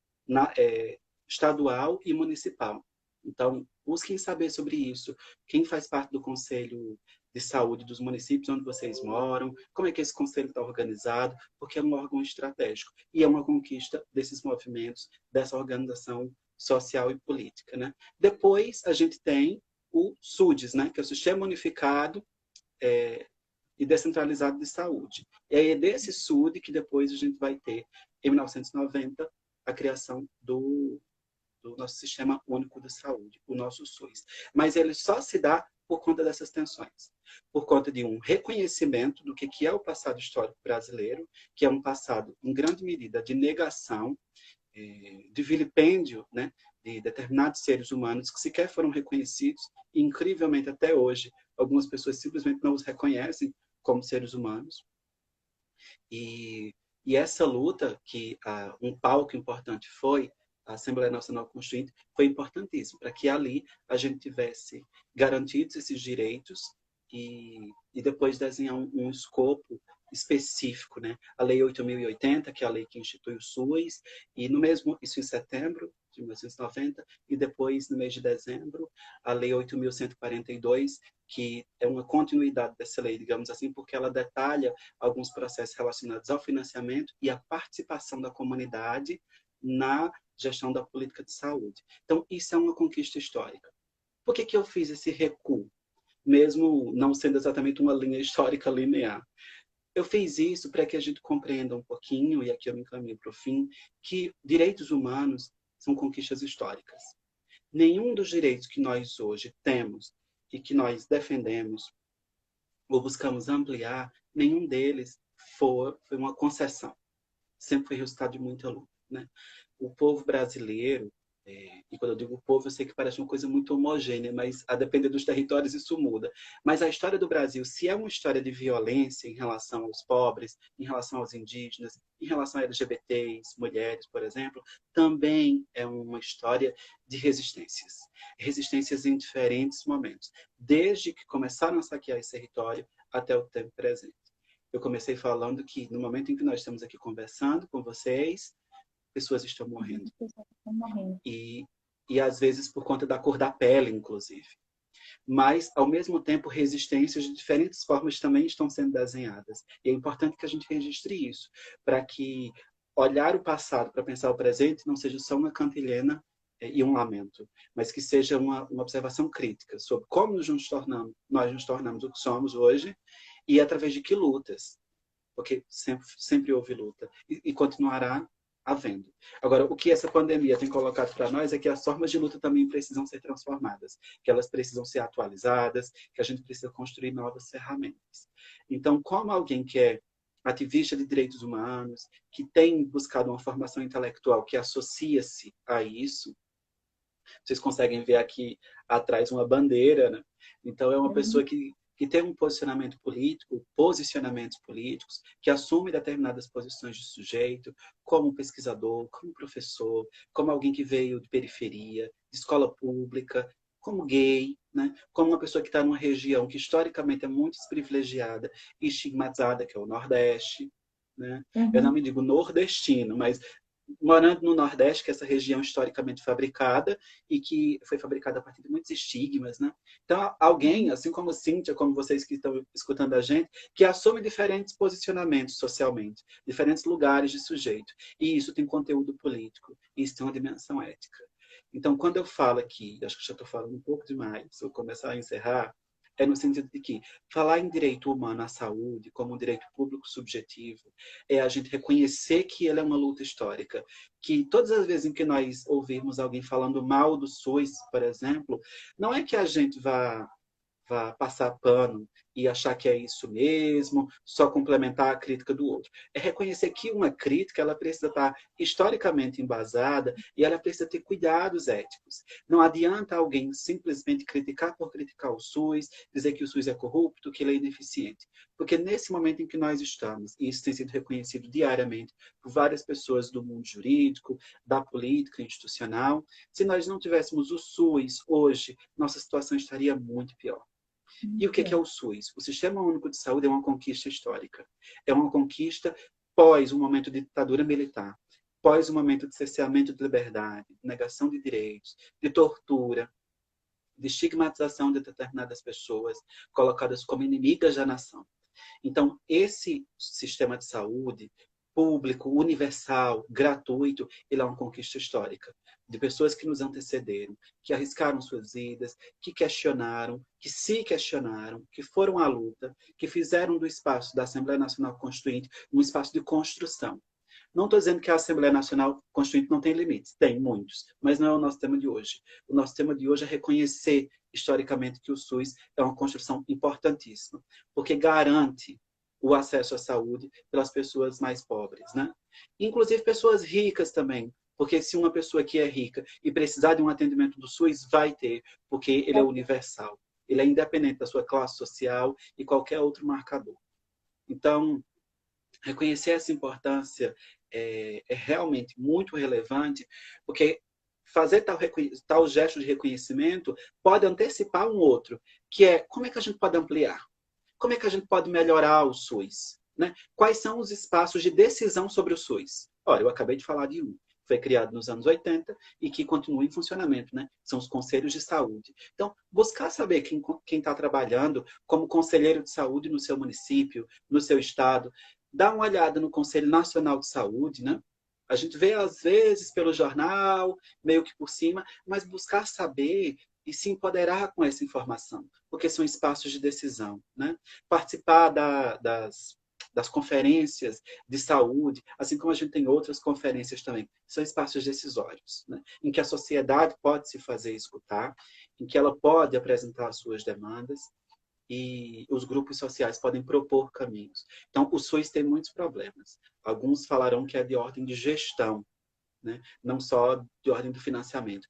estadual e municipal. Então, busquem saber sobre isso. Quem faz parte do Conselho de Saúde dos municípios onde vocês moram, como é que esse conselho está organizado, porque é um órgão estratégico e é uma conquista desses movimentos, dessa organização social e política, né? Depois a gente tem o SUDES, né, que é o Sistema Unificado e Descentralizado de Saúde. E aí é desse SUD que depois a gente vai ter, em 1990, a criação do nosso Sistema Único de Saúde, o nosso SUS. Mas ele só se dá por conta dessas tensões, por conta de um reconhecimento do que é o passado histórico brasileiro, que é um passado, em grande medida, de negação, de vilipêndio, né, de determinados seres humanos que sequer foram reconhecidos, e incrivelmente até hoje, algumas pessoas simplesmente não os reconhecem como seres humanos. E essa luta, que um palco importante foi a Assembleia Nacional Constituinte, foi importantíssimo, para que ali a gente tivesse garantidos esses direitos e depois desenhar um escopo específico, né? A Lei 8.080, que é a lei que institui o SUS, e no mesmo, isso em setembro de 1990, e depois, no mês de dezembro, a Lei 8.142, que é uma continuidade dessa lei, digamos assim, porque ela detalha alguns processos relacionados ao financiamento e à participação da comunidade na gestão da política de saúde. Então, isso é uma conquista histórica. Por que eu fiz esse recuo? Mesmo não sendo exatamente uma linha histórica linear. Eu fiz isso para que a gente compreenda um pouquinho, e aqui eu me encaminho para o fim, que direitos humanos são conquistas históricas. Nenhum dos direitos que nós hoje temos e que nós defendemos ou buscamos ampliar, nenhum deles foi uma concessão. Sempre foi resultado de muita luta, né? O povo brasileiro, e quando eu digo povo, eu sei que parece uma coisa muito homogênea, mas a depender dos territórios isso muda. Mas a história do Brasil, se é uma história de violência em relação aos pobres, em relação aos indígenas, em relação a LGBTs, mulheres, por exemplo, também é uma história de resistências. Resistências em diferentes momentos, desde que começaram a saquear esse território até o tempo presente. Eu comecei falando que no momento em que nós estamos aqui conversando com vocês, pessoas estão morrendo. E, e às vezes por conta da cor da pele, inclusive. Mas, ao mesmo tempo, resistências de diferentes formas também estão sendo desenhadas. E é importante que a gente registre isso, para que olhar o passado para pensar o presente não seja só uma cantilena e um lamento, mas que seja uma observação crítica sobre como nós nos tornamos o que somos hoje e através de que lutas. Porque sempre houve luta e continuará havendo. Agora, o que essa pandemia tem colocado para nós é que as formas de luta também precisam ser transformadas, que elas precisam ser atualizadas, que a gente precisa construir novas ferramentas. Então, como alguém que é ativista de direitos humanos, que tem buscado uma formação intelectual que associa-se a isso, vocês conseguem ver aqui atrás uma bandeira, né? Então, é uma pessoa que tem um posicionamento político, posicionamentos políticos, que assume determinadas posições de sujeito, como pesquisador, como professor, como alguém que veio de periferia, de escola pública, como gay, né? Como uma pessoa que está numa região que historicamente é muito desprivilegiada e estigmatizada, que é o Nordeste. Né? Eu não me digo nordestino, mas morando no Nordeste, que é essa região historicamente fabricada e que foi fabricada a partir de muitos estigmas, né? Então, alguém, assim como Cíntia, como vocês que estão escutando a gente, que assume diferentes posicionamentos socialmente, diferentes lugares de sujeito. E isso tem conteúdo político, e isso tem uma dimensão ética. Então, quando eu falo aqui, acho que já estou falando um pouco demais, se eu começar a encerrar, é no sentido de que falar em direito humano à saúde como um direito público subjetivo é a gente reconhecer que ele é uma luta histórica, que todas as vezes em que nós ouvirmos alguém falando mal do SUS, por exemplo, não é que a gente vá passar pano e achar que é isso mesmo, só complementar a crítica do outro. É reconhecer que uma crítica ela precisa estar historicamente embasada e ela precisa ter cuidados éticos. Não adianta alguém simplesmente criticar por criticar o SUS, dizer que o SUS é corrupto, que ele é ineficiente. Porque nesse momento em que nós estamos, e isso tem sido reconhecido diariamente por várias pessoas do mundo jurídico, da política institucional, se nós não tivéssemos o SUS hoje, nossa situação estaria muito pior. E o que é o SUS? O Sistema Único de Saúde é uma conquista histórica. É uma conquista pós um momento de ditadura militar, pós um momento de cerceamento de liberdade, de negação de direitos, de tortura, de estigmatização de determinadas pessoas colocadas como inimigas da nação. Então, esse sistema de saúde público, universal, gratuito, ele é uma conquista histórica de pessoas que nos antecederam, que arriscaram suas vidas, que questionaram, que se questionaram, que foram à luta, que fizeram do espaço da Assembleia Nacional Constituinte um espaço de construção. Não estou dizendo que a Assembleia Nacional Constituinte não tem limites, tem muitos, mas não é o nosso tema de hoje. O nosso tema de hoje é reconhecer historicamente que o SUS é uma construção importantíssima, porque garante o acesso à saúde pelas pessoas mais pobres, né? Inclusive pessoas ricas também, porque se uma pessoa que é rica e precisar de um atendimento do SUS, vai ter, porque ele é universal. Ele é independente da sua classe social e qualquer outro marcador. Então, reconhecer essa importância é realmente muito relevante, porque fazer tal gesto de reconhecimento pode antecipar um outro, que é como é que a gente pode ampliar? Como é que a gente pode melhorar o SUS? né? Quais são os espaços de decisão sobre o SUS? Olha, eu acabei de falar de um. Foi criado nos anos 80 e que continua em funcionamento, né? São os conselhos de saúde. Então, buscar saber quem está trabalhando como conselheiro de saúde no seu município, no seu estado, dar uma olhada no Conselho Nacional de Saúde, né? A gente vê, às vezes, pelo jornal, meio que por cima, mas buscar saber e se empoderar com essa informação, porque são espaços de decisão, né? Participar das conferências de saúde, assim como a gente tem outras conferências também, são espaços decisórios, né? Em que a sociedade pode se fazer escutar, em que ela pode apresentar as suas demandas e os grupos sociais podem propor caminhos. Então, o SUS tem muitos problemas. Alguns falarão que é de ordem de gestão, né? Não só de ordem do financiamento.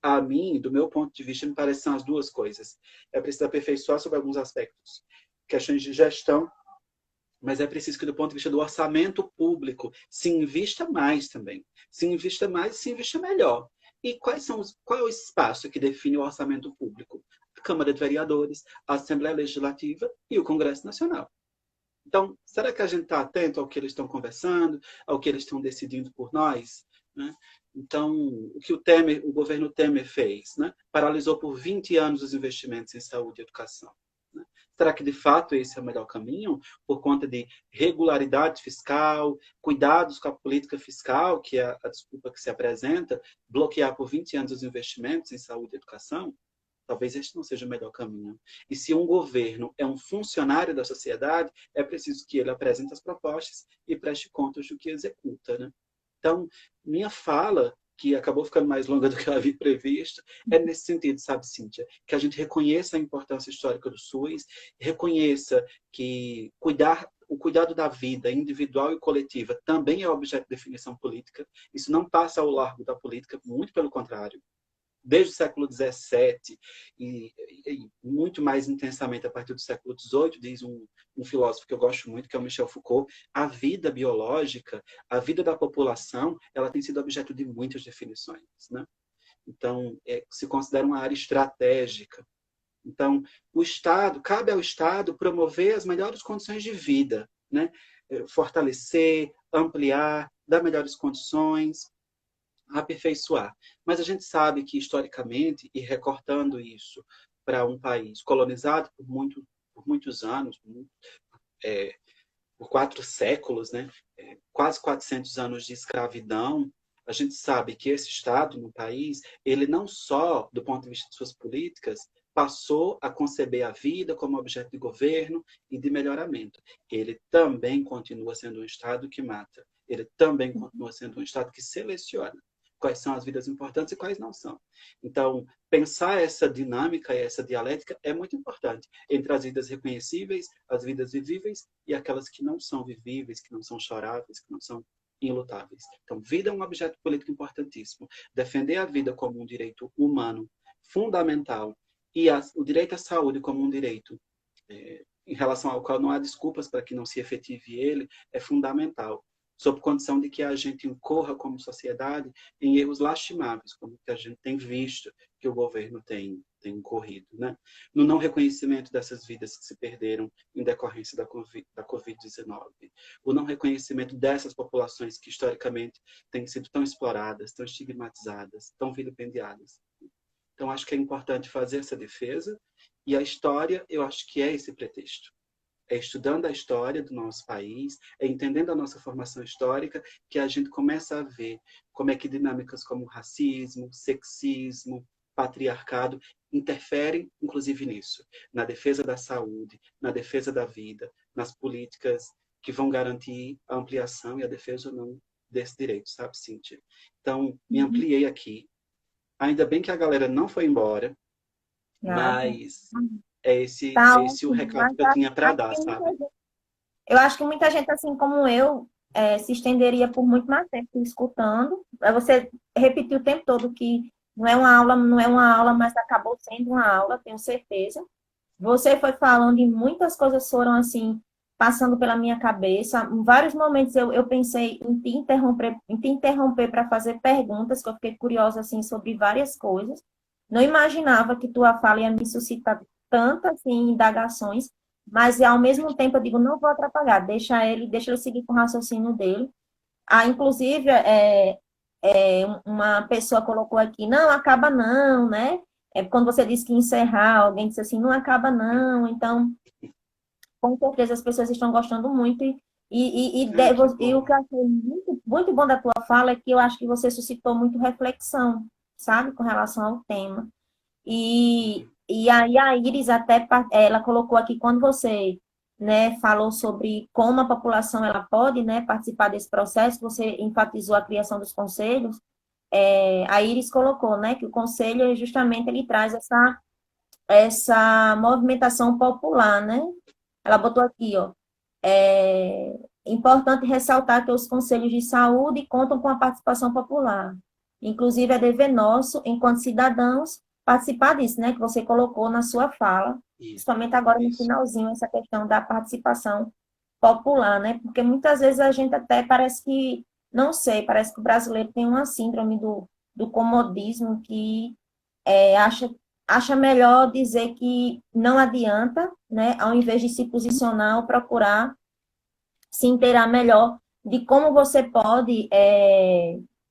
A mim, do meu ponto de vista, me parecem são as duas coisas. É preciso aperfeiçoar sobre alguns aspectos, questões de gestão, mas é preciso que, do ponto de vista do orçamento público, se invista mais também. Se invista mais, se invista melhor. E qual é o espaço que define o orçamento público? A Câmara de Vereadores, a Assembleia Legislativa e o Congresso Nacional. Então, será que a gente está atento ao que eles estão conversando, ao que eles estão decidindo por nós? Né? Então, o que o governo Temer fez? Né? Paralisou por 20 anos os investimentos em saúde e educação. Né? Será que, de fato, esse é o melhor caminho? Por conta de regularidade fiscal, cuidados com a política fiscal, que é a desculpa que se apresenta, bloquear por 20 anos os investimentos em saúde e educação? Talvez este não seja o melhor caminho. E se um governo é um funcionário da sociedade, é preciso que ele apresente as propostas e preste contas do que executa, né? Então, minha fala, que acabou ficando mais longa do que eu havia previsto, é nesse sentido, sabe, Cíntia? Que a gente reconheça a importância histórica do SUS, reconheça que o cuidado da vida individual e coletiva também é objeto de definição política. Isso não passa ao largo da política, muito pelo contrário. Desde o século XVII e muito mais intensamente a partir do século XVIII, diz um filósofo que eu gosto muito, que é o Michel Foucault, a vida biológica, a vida da população, ela tem sido objeto de muitas definições, né? Então, se considera uma área estratégica. Então, cabe ao Estado promover as melhores condições de vida, né? Fortalecer, ampliar, dar melhores condições, aperfeiçoar. Mas a gente sabe que, historicamente, e recortando isso para um país colonizado por muitos anos, por 4 séculos, né? Quase 400 anos de escravidão, a gente sabe que esse Estado no país, ele não só, do ponto de vista de suas políticas, passou a conceber a vida como objeto de governo e de melhoramento. Ele também continua sendo um Estado que mata. Ele também continua sendo um Estado que seleciona quais são as vidas importantes e quais não são. Então, pensar essa dinâmica e essa dialética é muito importante entre as vidas reconhecíveis, as vidas vivíveis e aquelas que não são vivíveis, que não são choráveis, que não são ilutáveis. Então, vida é um objeto político importantíssimo. Defender a vida como um direito humano fundamental e o direito à saúde como um direito em relação ao qual não há desculpas para que não se efetive ele, é fundamental, sob condição de que a gente incorra como sociedade em erros lastimáveis, como que a gente tem visto que o governo tem incorrido, né? No não reconhecimento dessas vidas que se perderam em decorrência da Covid-19, o não reconhecimento dessas populações que historicamente têm sido tão exploradas, tão estigmatizadas, tão vilipendiadas. Então, acho que é importante fazer essa defesa, e a história, eu acho que é esse pretexto. É estudando a história do nosso país, é entendendo a nossa formação histórica, que a gente começa a ver como é que dinâmicas como racismo, sexismo, patriarcado interferem, inclusive nisso, na defesa da saúde, na defesa da vida, nas políticas que vão garantir a ampliação e a defesa ou não desse direito, sabe, Cíntia? Então, me ampliei aqui. Ainda bem que a galera não foi embora, mas é
Tá
esse o
ótimo,
recado
mas
que eu tinha para dar, sabe?
eu acho que muita gente, assim como eu, se estenderia por muito mais tempo escutando. Aí você repetiu o tempo todo que não é uma aula, mas acabou sendo uma aula, tenho certeza. Você foi falando e muitas coisas foram assim, passando pela minha cabeça. Em vários momentos eu pensei em te interromper para fazer perguntas, que eu fiquei curiosa assim, sobre várias coisas. Não imaginava que tua fala ia me suscitar tantas assim, indagações, mas ao mesmo tempo eu digo, não vou atrapalhar, deixa ele seguir com o raciocínio dele. Inclusive, uma pessoa colocou aqui, não, acaba não, né? Quando você disse que encerrar, alguém disse assim, não acaba não. Então, com certeza as pessoas estão gostando muito.
Ai, que
E o
bom.
que eu achei muito, muito bom da tua fala é que eu acho que você suscitou muito reflexão, sabe, com relação ao tema. E aí a Iris até ela colocou aqui quando você, né, falou sobre como a população ela pode, né, participar desse processo, você enfatizou a criação dos conselhos. A Iris colocou, né, que o conselho justamente ele traz essa movimentação popular, né? Ela botou aqui, ó, é importante ressaltar que os conselhos de saúde contam com a participação popular. Inclusive, é dever nosso, enquanto cidadãos, participar disso, né? Que você colocou na sua fala,
Isso,
principalmente agora no
isso.
finalzinho, essa questão da participação popular, né? Porque muitas vezes a gente até parece que, não sei, parece que o brasileiro tem uma síndrome do comodismo que acha melhor dizer que não adianta, né? Ao invés de se posicionar ou procurar se inteirar melhor de como você pode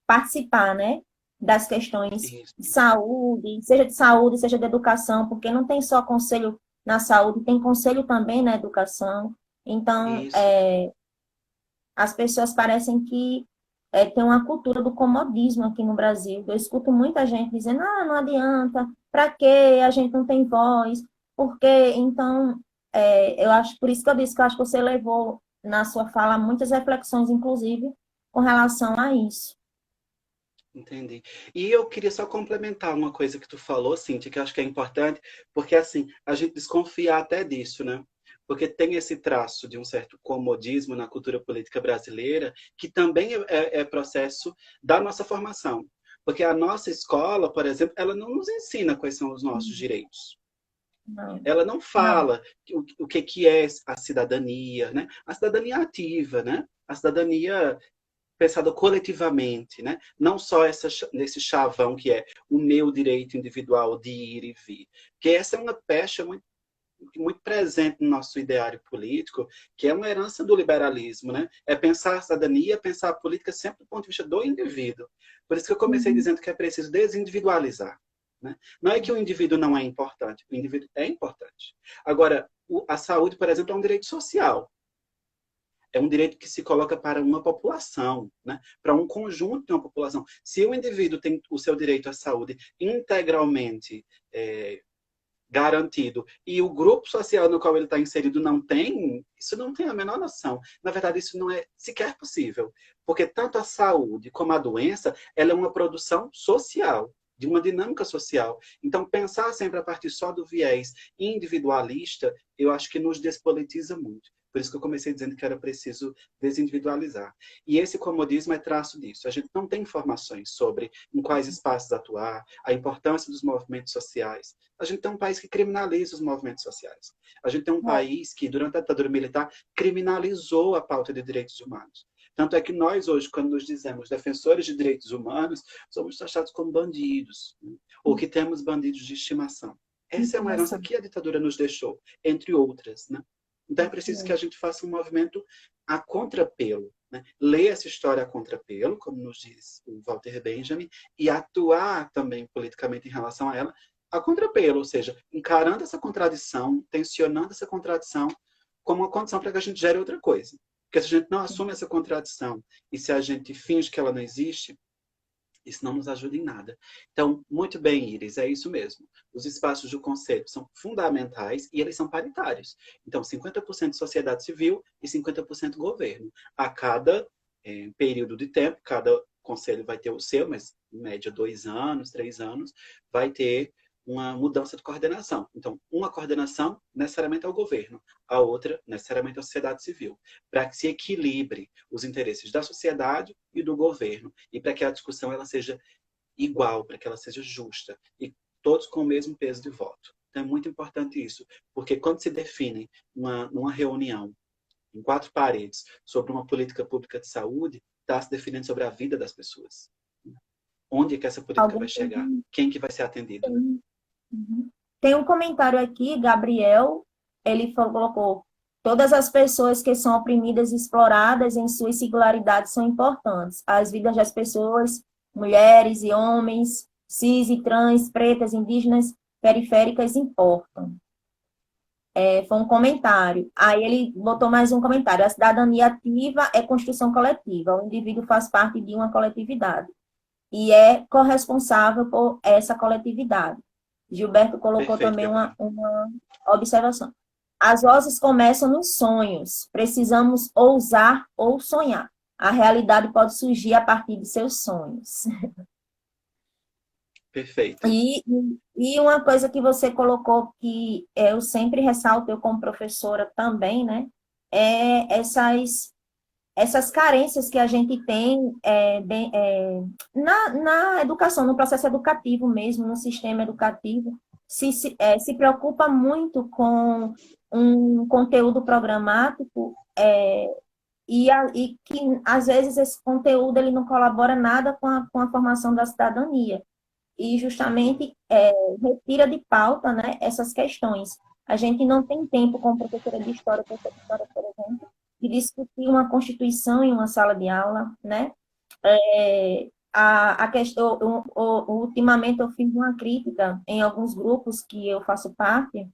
participar, né? Das questões
Isso,
de saúde, seja de educação, porque não tem só conselho na saúde, tem conselho também na educação. Então,
isso.
as pessoas parecem que tem uma cultura do comodismo aqui no Brasil. Eu escuto muita gente dizendo, não adianta, para quê? A gente não tem voz. Por quê? Então, eu acho, por isso que eu disse que eu acho que você levou na sua fala muitas reflexões, inclusive, com relação a isso.
Entendi. E eu queria só complementar uma coisa que tu falou, Cíntia, que eu acho que é importante, porque assim, a gente desconfia até disso, né? Porque tem esse traço de um certo comodismo na cultura política brasileira, que também é processo da nossa formação. Porque a nossa escola, por exemplo, ela não nos ensina quais são os nossos direitos.
Não,
Ela não
não.
fala o que é a cidadania, né? A cidadania ativa, né? A cidadania pensado coletivamente, né? Não só nesse chavão que é o meu direito individual de ir e vir. Porque essa é uma pecha muito presente no nosso ideário político, que é uma herança do liberalismo, né? É pensar a cidadania, pensar a política sempre do ponto de vista do indivíduo. Por isso que eu comecei
Uhum.
dizendo que é preciso desindividualizar. Né? Não é que o indivíduo não é importante, o indivíduo é importante. Agora, a saúde, por exemplo, é um direito social, é um direito que se coloca para uma população, né? Para um conjunto de uma população. Se o indivíduo tem o seu direito à saúde integralmente garantido e o grupo social no qual ele está inserido não tem, isso não tem a menor noção. Na verdade, isso não é sequer possível, porque tanto a saúde como a doença, ela é uma produção social, de uma dinâmica social. Então, pensar sempre a partir só do viés individualista, eu acho que nos despolitiza muito. Por isso que eu comecei dizendo que era preciso desindividualizar. E esse comodismo é traço disso. A gente não tem informações sobre em quais espaços atuar, a importância dos movimentos sociais. A gente tem um país que criminaliza os movimentos sociais. A gente tem um país que, durante a ditadura militar, criminalizou a pauta de direitos humanos. Tanto é que nós, hoje, quando nos dizemos defensores de direitos humanos, somos taxados como bandidos, né? Ou que temos bandidos de estimação. Essa é uma herança
Informação.
que a ditadura nos deixou, entre outras. Né? Então é preciso que a gente faça um movimento a contrapelo. Né? Ler essa história a contrapelo, como nos diz o Walter Benjamin, e atuar também politicamente em relação a ela a contrapelo, ou seja, encarando essa contradição, tensionando essa contradição como uma condição para que a gente gere outra coisa. Porque se a gente não assume essa contradição e se a gente finge que ela não existe, isso não nos ajuda em nada. Então, muito bem, Iris, é isso mesmo. Os espaços do conselho são fundamentais e eles são paritários. Então, 50% sociedade civil e 50% governo. A cada período de tempo, cada conselho vai ter o seu, mas em média 2 anos, 3 anos, vai ter uma mudança de coordenação. Então, uma coordenação necessariamente é o governo, a outra necessariamente é a sociedade civil, para que se equilibre os interesses da sociedade e do governo, e para que a discussão ela seja igual, para que ela seja justa, e todos com o mesmo peso de voto. Então, é muito importante isso, porque quando se define numa reunião, em 4 paredes, sobre uma política pública de saúde, está se definindo sobre a vida das pessoas. Onde é que essa política vai
Alguém
chegar? Quem que vai ser atendido? Né?
tem, uhum. Tem um comentário aqui, Gabriel. ele colocou: todas as pessoas que são oprimidas e exploradas em suas singularidades são importantes. As vidas das pessoas, mulheres e homens, cis e trans, pretas, indígenas, periféricas importam. Foi um comentário. Aí ele botou mais um comentário: a cidadania ativa é construção coletiva. O indivíduo faz parte de uma coletividade e é corresponsável por essa coletividade. Gilberto colocou
Perfeito,
também
Gabriel.
uma observação: as vozes começam nos sonhos. Precisamos ousar ou sonhar. A realidade pode surgir a partir de seus sonhos.
Perfeito.
E uma coisa que você colocou que eu sempre ressalto, eu como professora também, né? É essas carências que a gente tem na educação, no processo educativo mesmo, no sistema educativo, se preocupa muito com um conteúdo programático e que, às vezes, esse conteúdo ele não colabora nada com a formação da cidadania. E,
Uhum.
justamente, retira de pauta, né, essas questões. A gente não tem tempo, como professora de história, professora de história, por exemplo, de discutir uma Constituição em uma sala de aula, né? A questão, ultimamente eu fiz uma crítica em alguns grupos que eu faço parte,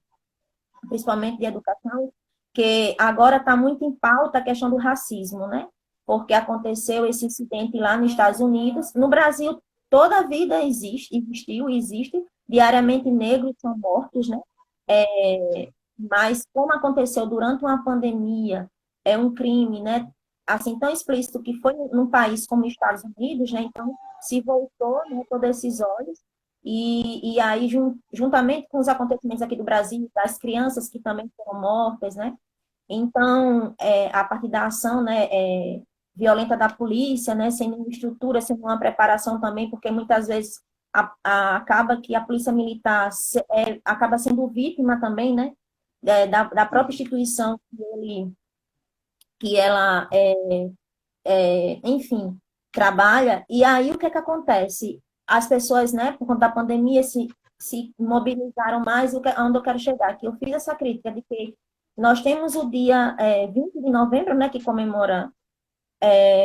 principalmente de educação, que agora está muito em pauta a questão do racismo, né? Porque aconteceu esse incidente lá nos Estados Unidos. No Brasil, toda a vida existiu e existe. Diariamente, negros são mortos, né? Mas como aconteceu durante uma pandemia, é um crime, né? Assim, tão explícito que foi num país como os Estados Unidos, né? Então, se voltou, né, todos esses olhos. E aí, juntamente com os acontecimentos aqui do Brasil, das crianças que também foram mortas, né? Então, a partir da ação, né, violenta da polícia, né, sem nenhuma estrutura, sem nenhuma preparação também, porque muitas vezes acaba que a polícia militar acaba sendo vítima também, né, da própria
Uhum.
instituição que ela, enfim, trabalha. E aí o que é que acontece? As pessoas, né, por conta da pandemia, se mobilizaram mais. Onde eu quero chegar? Que eu fiz essa crítica de que nós temos o dia 20 de novembro, né, que comemora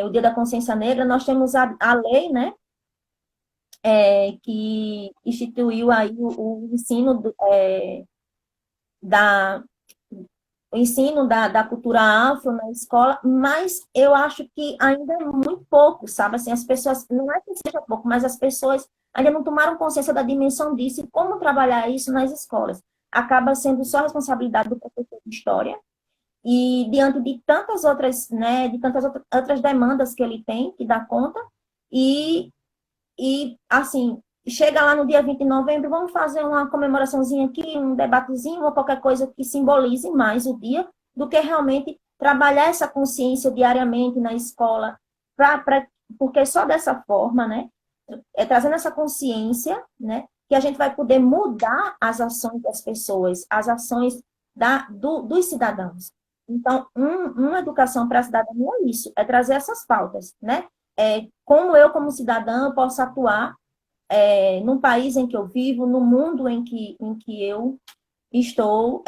o Dia da Consciência Negra. Nós temos a lei, né, que instituiu aí o ensino da, o ensino da cultura afro na escola, mas eu acho que ainda é muito pouco, sabe? Assim, as pessoas, não é que seja pouco, mas as pessoas ainda não tomaram consciência da dimensão disso e como trabalhar isso nas escolas. Acaba sendo só responsabilidade do professor de história e diante de tantas outras, né, de tantas outras demandas que ele tem que dar conta e assim, chega lá no dia 20 de novembro, vamos fazer uma comemoraçãozinha aqui, um debatezinho ou qualquer coisa que simbolize mais o dia, do que realmente trabalhar essa consciência diariamente na escola, porque só dessa forma, né, trazendo essa consciência, né, que a gente vai poder mudar as ações das pessoas, as ações dos cidadãos. Então, uma educação para a cidadania é isso, é trazer essas pautas, né? Como eu, como cidadã, posso atuar num país em que eu vivo, no mundo em que eu estou,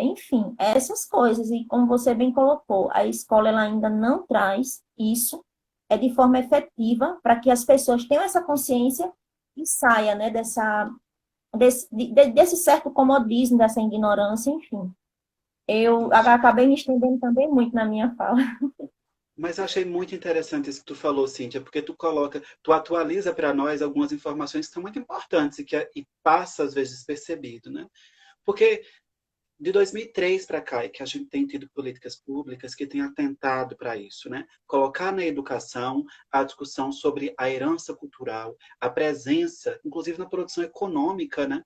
enfim, essas coisas. E como você bem colocou, a escola ela ainda não traz isso de forma efetiva para que as pessoas tenham essa consciência e saia, né, desse certo comodismo, dessa ignorância, enfim. Eu
Isso.
acabei me estendendo também muito na minha fala.
Mas eu achei muito interessante isso que tu falou, Cíntia, porque tu atualiza para nós algumas informações que são muito importantes e passa às vezes despercebido, né? Porque de 2003 para cá é que a gente tem tido políticas públicas que têm atentado para isso, né? Colocar na educação a discussão sobre a herança cultural, a presença, inclusive na produção econômica, né?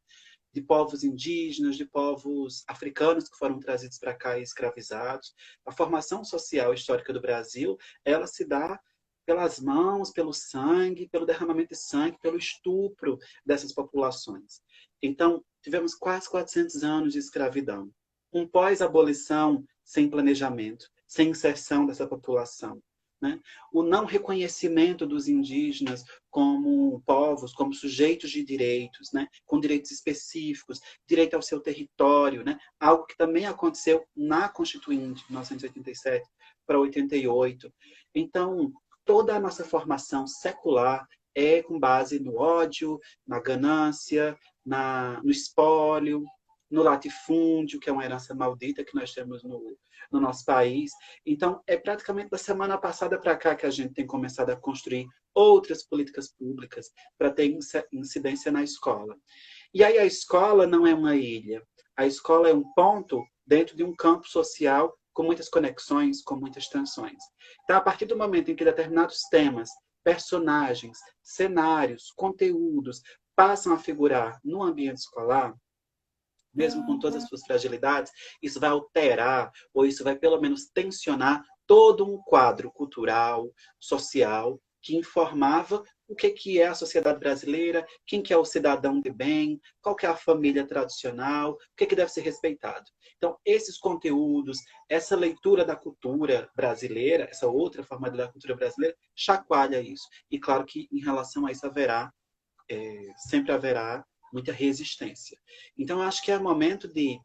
De povos indígenas, de povos africanos que foram trazidos para cá e escravizados. A formação social histórica do Brasil, ela se dá pelas mãos, pelo sangue, pelo derramamento de sangue, pelo estupro dessas populações. Então, tivemos quase 400 anos de escravidão. Um pós-abolição sem planejamento, sem inserção dessa população. né? O não reconhecimento dos indígenas como povos, como sujeitos de direitos, né? Com direitos específicos, direito ao seu território, né? Algo que também aconteceu na Constituinte, de 1987 para 88. Então, toda a nossa formação secular é com base no ódio, na ganância, no espólio, no latifúndio, que é uma herança maldita que nós temos no nosso país. Então, é praticamente da semana passada para cá que a gente tem começado a construir outras políticas públicas para ter incidência na escola. E aí a escola não é uma ilha. A escola é um ponto dentro de um campo social com muitas conexões, com muitas tensões. Então, a partir do momento em que determinados temas, personagens, cenários, conteúdos passam a figurar no ambiente escolar, mesmo com todas as suas fragilidades, isso vai alterar, ou isso vai pelo menos tensionar todo um quadro cultural, social, que informava o que é a sociedade brasileira, quem que é o cidadão de bem, qual que é a família tradicional, o que deve ser respeitado. Então, esses conteúdos, essa leitura da cultura brasileira, essa outra forma da cultura brasileira, chacoalha isso. E claro que em relação a isso sempre haverá muita resistência. Então, eu acho que é momento de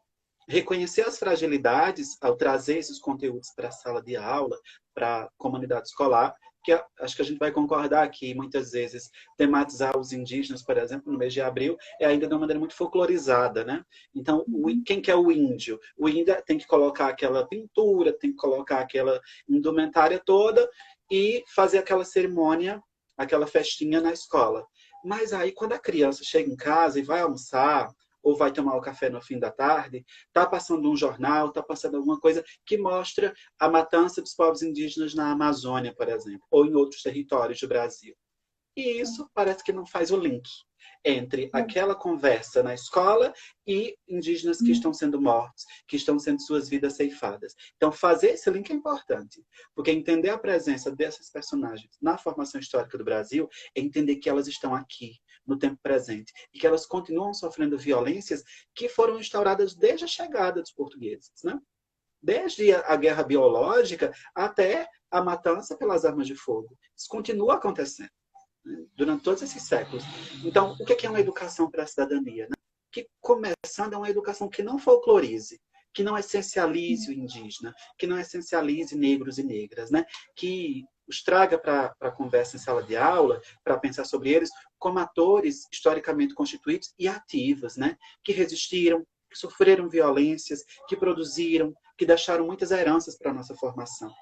reconhecer as fragilidades ao trazer esses conteúdos para a sala de aula, para a comunidade escolar, que acho que a gente vai concordar que muitas vezes tematizar os indígenas, por exemplo, no mês de abril, é ainda de uma maneira muito folclorizada, né? Então, quem que é o índio? O índio tem que colocar aquela pintura, tem que colocar aquela indumentária toda e fazer aquela cerimônia, aquela festinha na escola. Mas aí, quando a criança chega em casa e vai almoçar, ou vai tomar o café no fim da tarde, está passando um jornal, está passando alguma coisa que mostra a matança dos povos indígenas na Amazônia, por exemplo, ou em outros territórios do Brasil. E isso parece que não faz o link entre aquela conversa na escola e indígenas que estão sendo mortos, que estão sendo suas vidas ceifadas. Então, fazer esse link é importante, porque entender a presença dessas personagens na formação histórica do Brasil é entender que elas estão aqui, no tempo presente, e que elas continuam sofrendo violências que foram instauradas desde a chegada dos portugueses, né? Desde a guerra biológica até a matança pelas armas de fogo. Isso continua acontecendo durante todos esses séculos. Então, o que é uma educação para a cidadania? Né? Que, começando, é uma educação que não folclorize, que não essencialize o indígena, que não essencialize negros e negras, né? Que os traga para a conversa em sala de aula, para pensar sobre eles como atores historicamente constituídos e ativos, né? Que resistiram, que sofreram violências, que produziram, que deixaram muitas heranças para a nossa formação.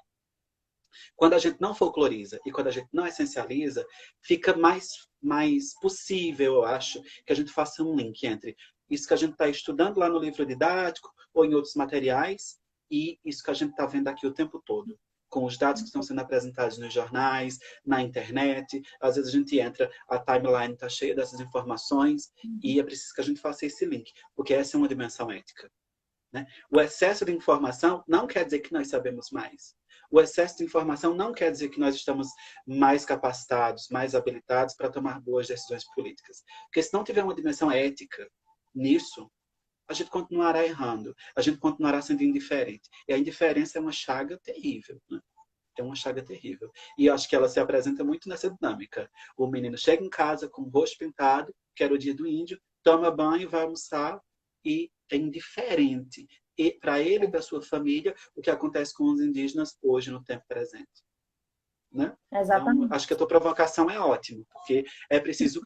Quando a gente não folcloriza e quando a gente não essencializa, fica mais possível, eu acho, que a gente faça um link entre isso que a gente está estudando lá no livro didático ou em outros materiais e isso que a gente está vendo aqui o tempo todo, com os dados que estão sendo apresentados nos jornais, na internet. Às vezes a gente entra, a timeline está cheia dessas informações e é preciso que a gente faça esse link, porque essa é uma dimensão ética. Né? O excesso de informação não quer dizer que nós sabemos mais. O excesso de informação não quer dizer que nós estamos mais capacitados, mais habilitados para tomar boas decisões políticas. Porque se não tiver uma dimensão ética nisso, a gente continuará errando, a gente continuará sendo indiferente. E a indiferença é uma chaga terrível. Né? É uma chaga terrível. E eu acho que ela se apresenta muito nessa dinâmica. O menino chega em casa com o rosto pintado, que era o dia do índio, toma banho, vai almoçar e é indiferente para ele e para sua família o que acontece com os indígenas hoje no tempo presente. Né? Então, acho que a tua provocação é ótima, porque é preciso...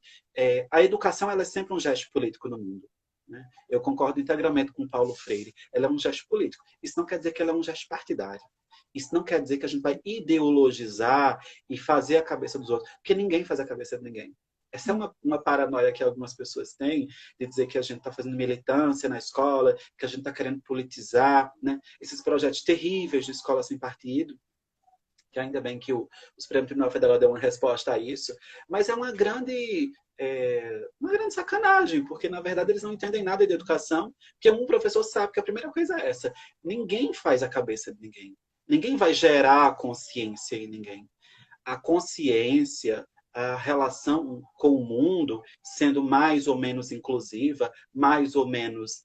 a educação ela é sempre um gesto político no mundo. Né? Eu concordo integralmente com Paulo Freire. Ela é um gesto político. Isso não quer dizer que ela é um gesto partidário. Isso não quer dizer que a gente vai ideologizar e fazer a cabeça dos outros, porque ninguém faz a cabeça de ninguém. Essa é uma paranoia que algumas pessoas têm, de dizer que a gente está fazendo militância na escola, que a gente está querendo politizar, né? Esses projetos terríveis de escola sem partido, que ainda bem que o Supremo Tribunal Federal deu uma resposta a isso, mas é uma grande sacanagem, porque na verdade eles não entendem nada de educação, porque um professor sabe que a primeira coisa é essa, ninguém faz a cabeça de ninguém, ninguém vai gerar consciência em ninguém. A consciência, a relação com o mundo sendo mais ou menos inclusiva, mais ou menos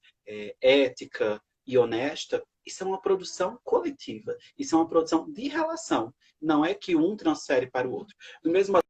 ética e honesta, isso é uma produção coletiva. Isso é uma produção de relação. Não é que um transfere para o outro. Do mesmo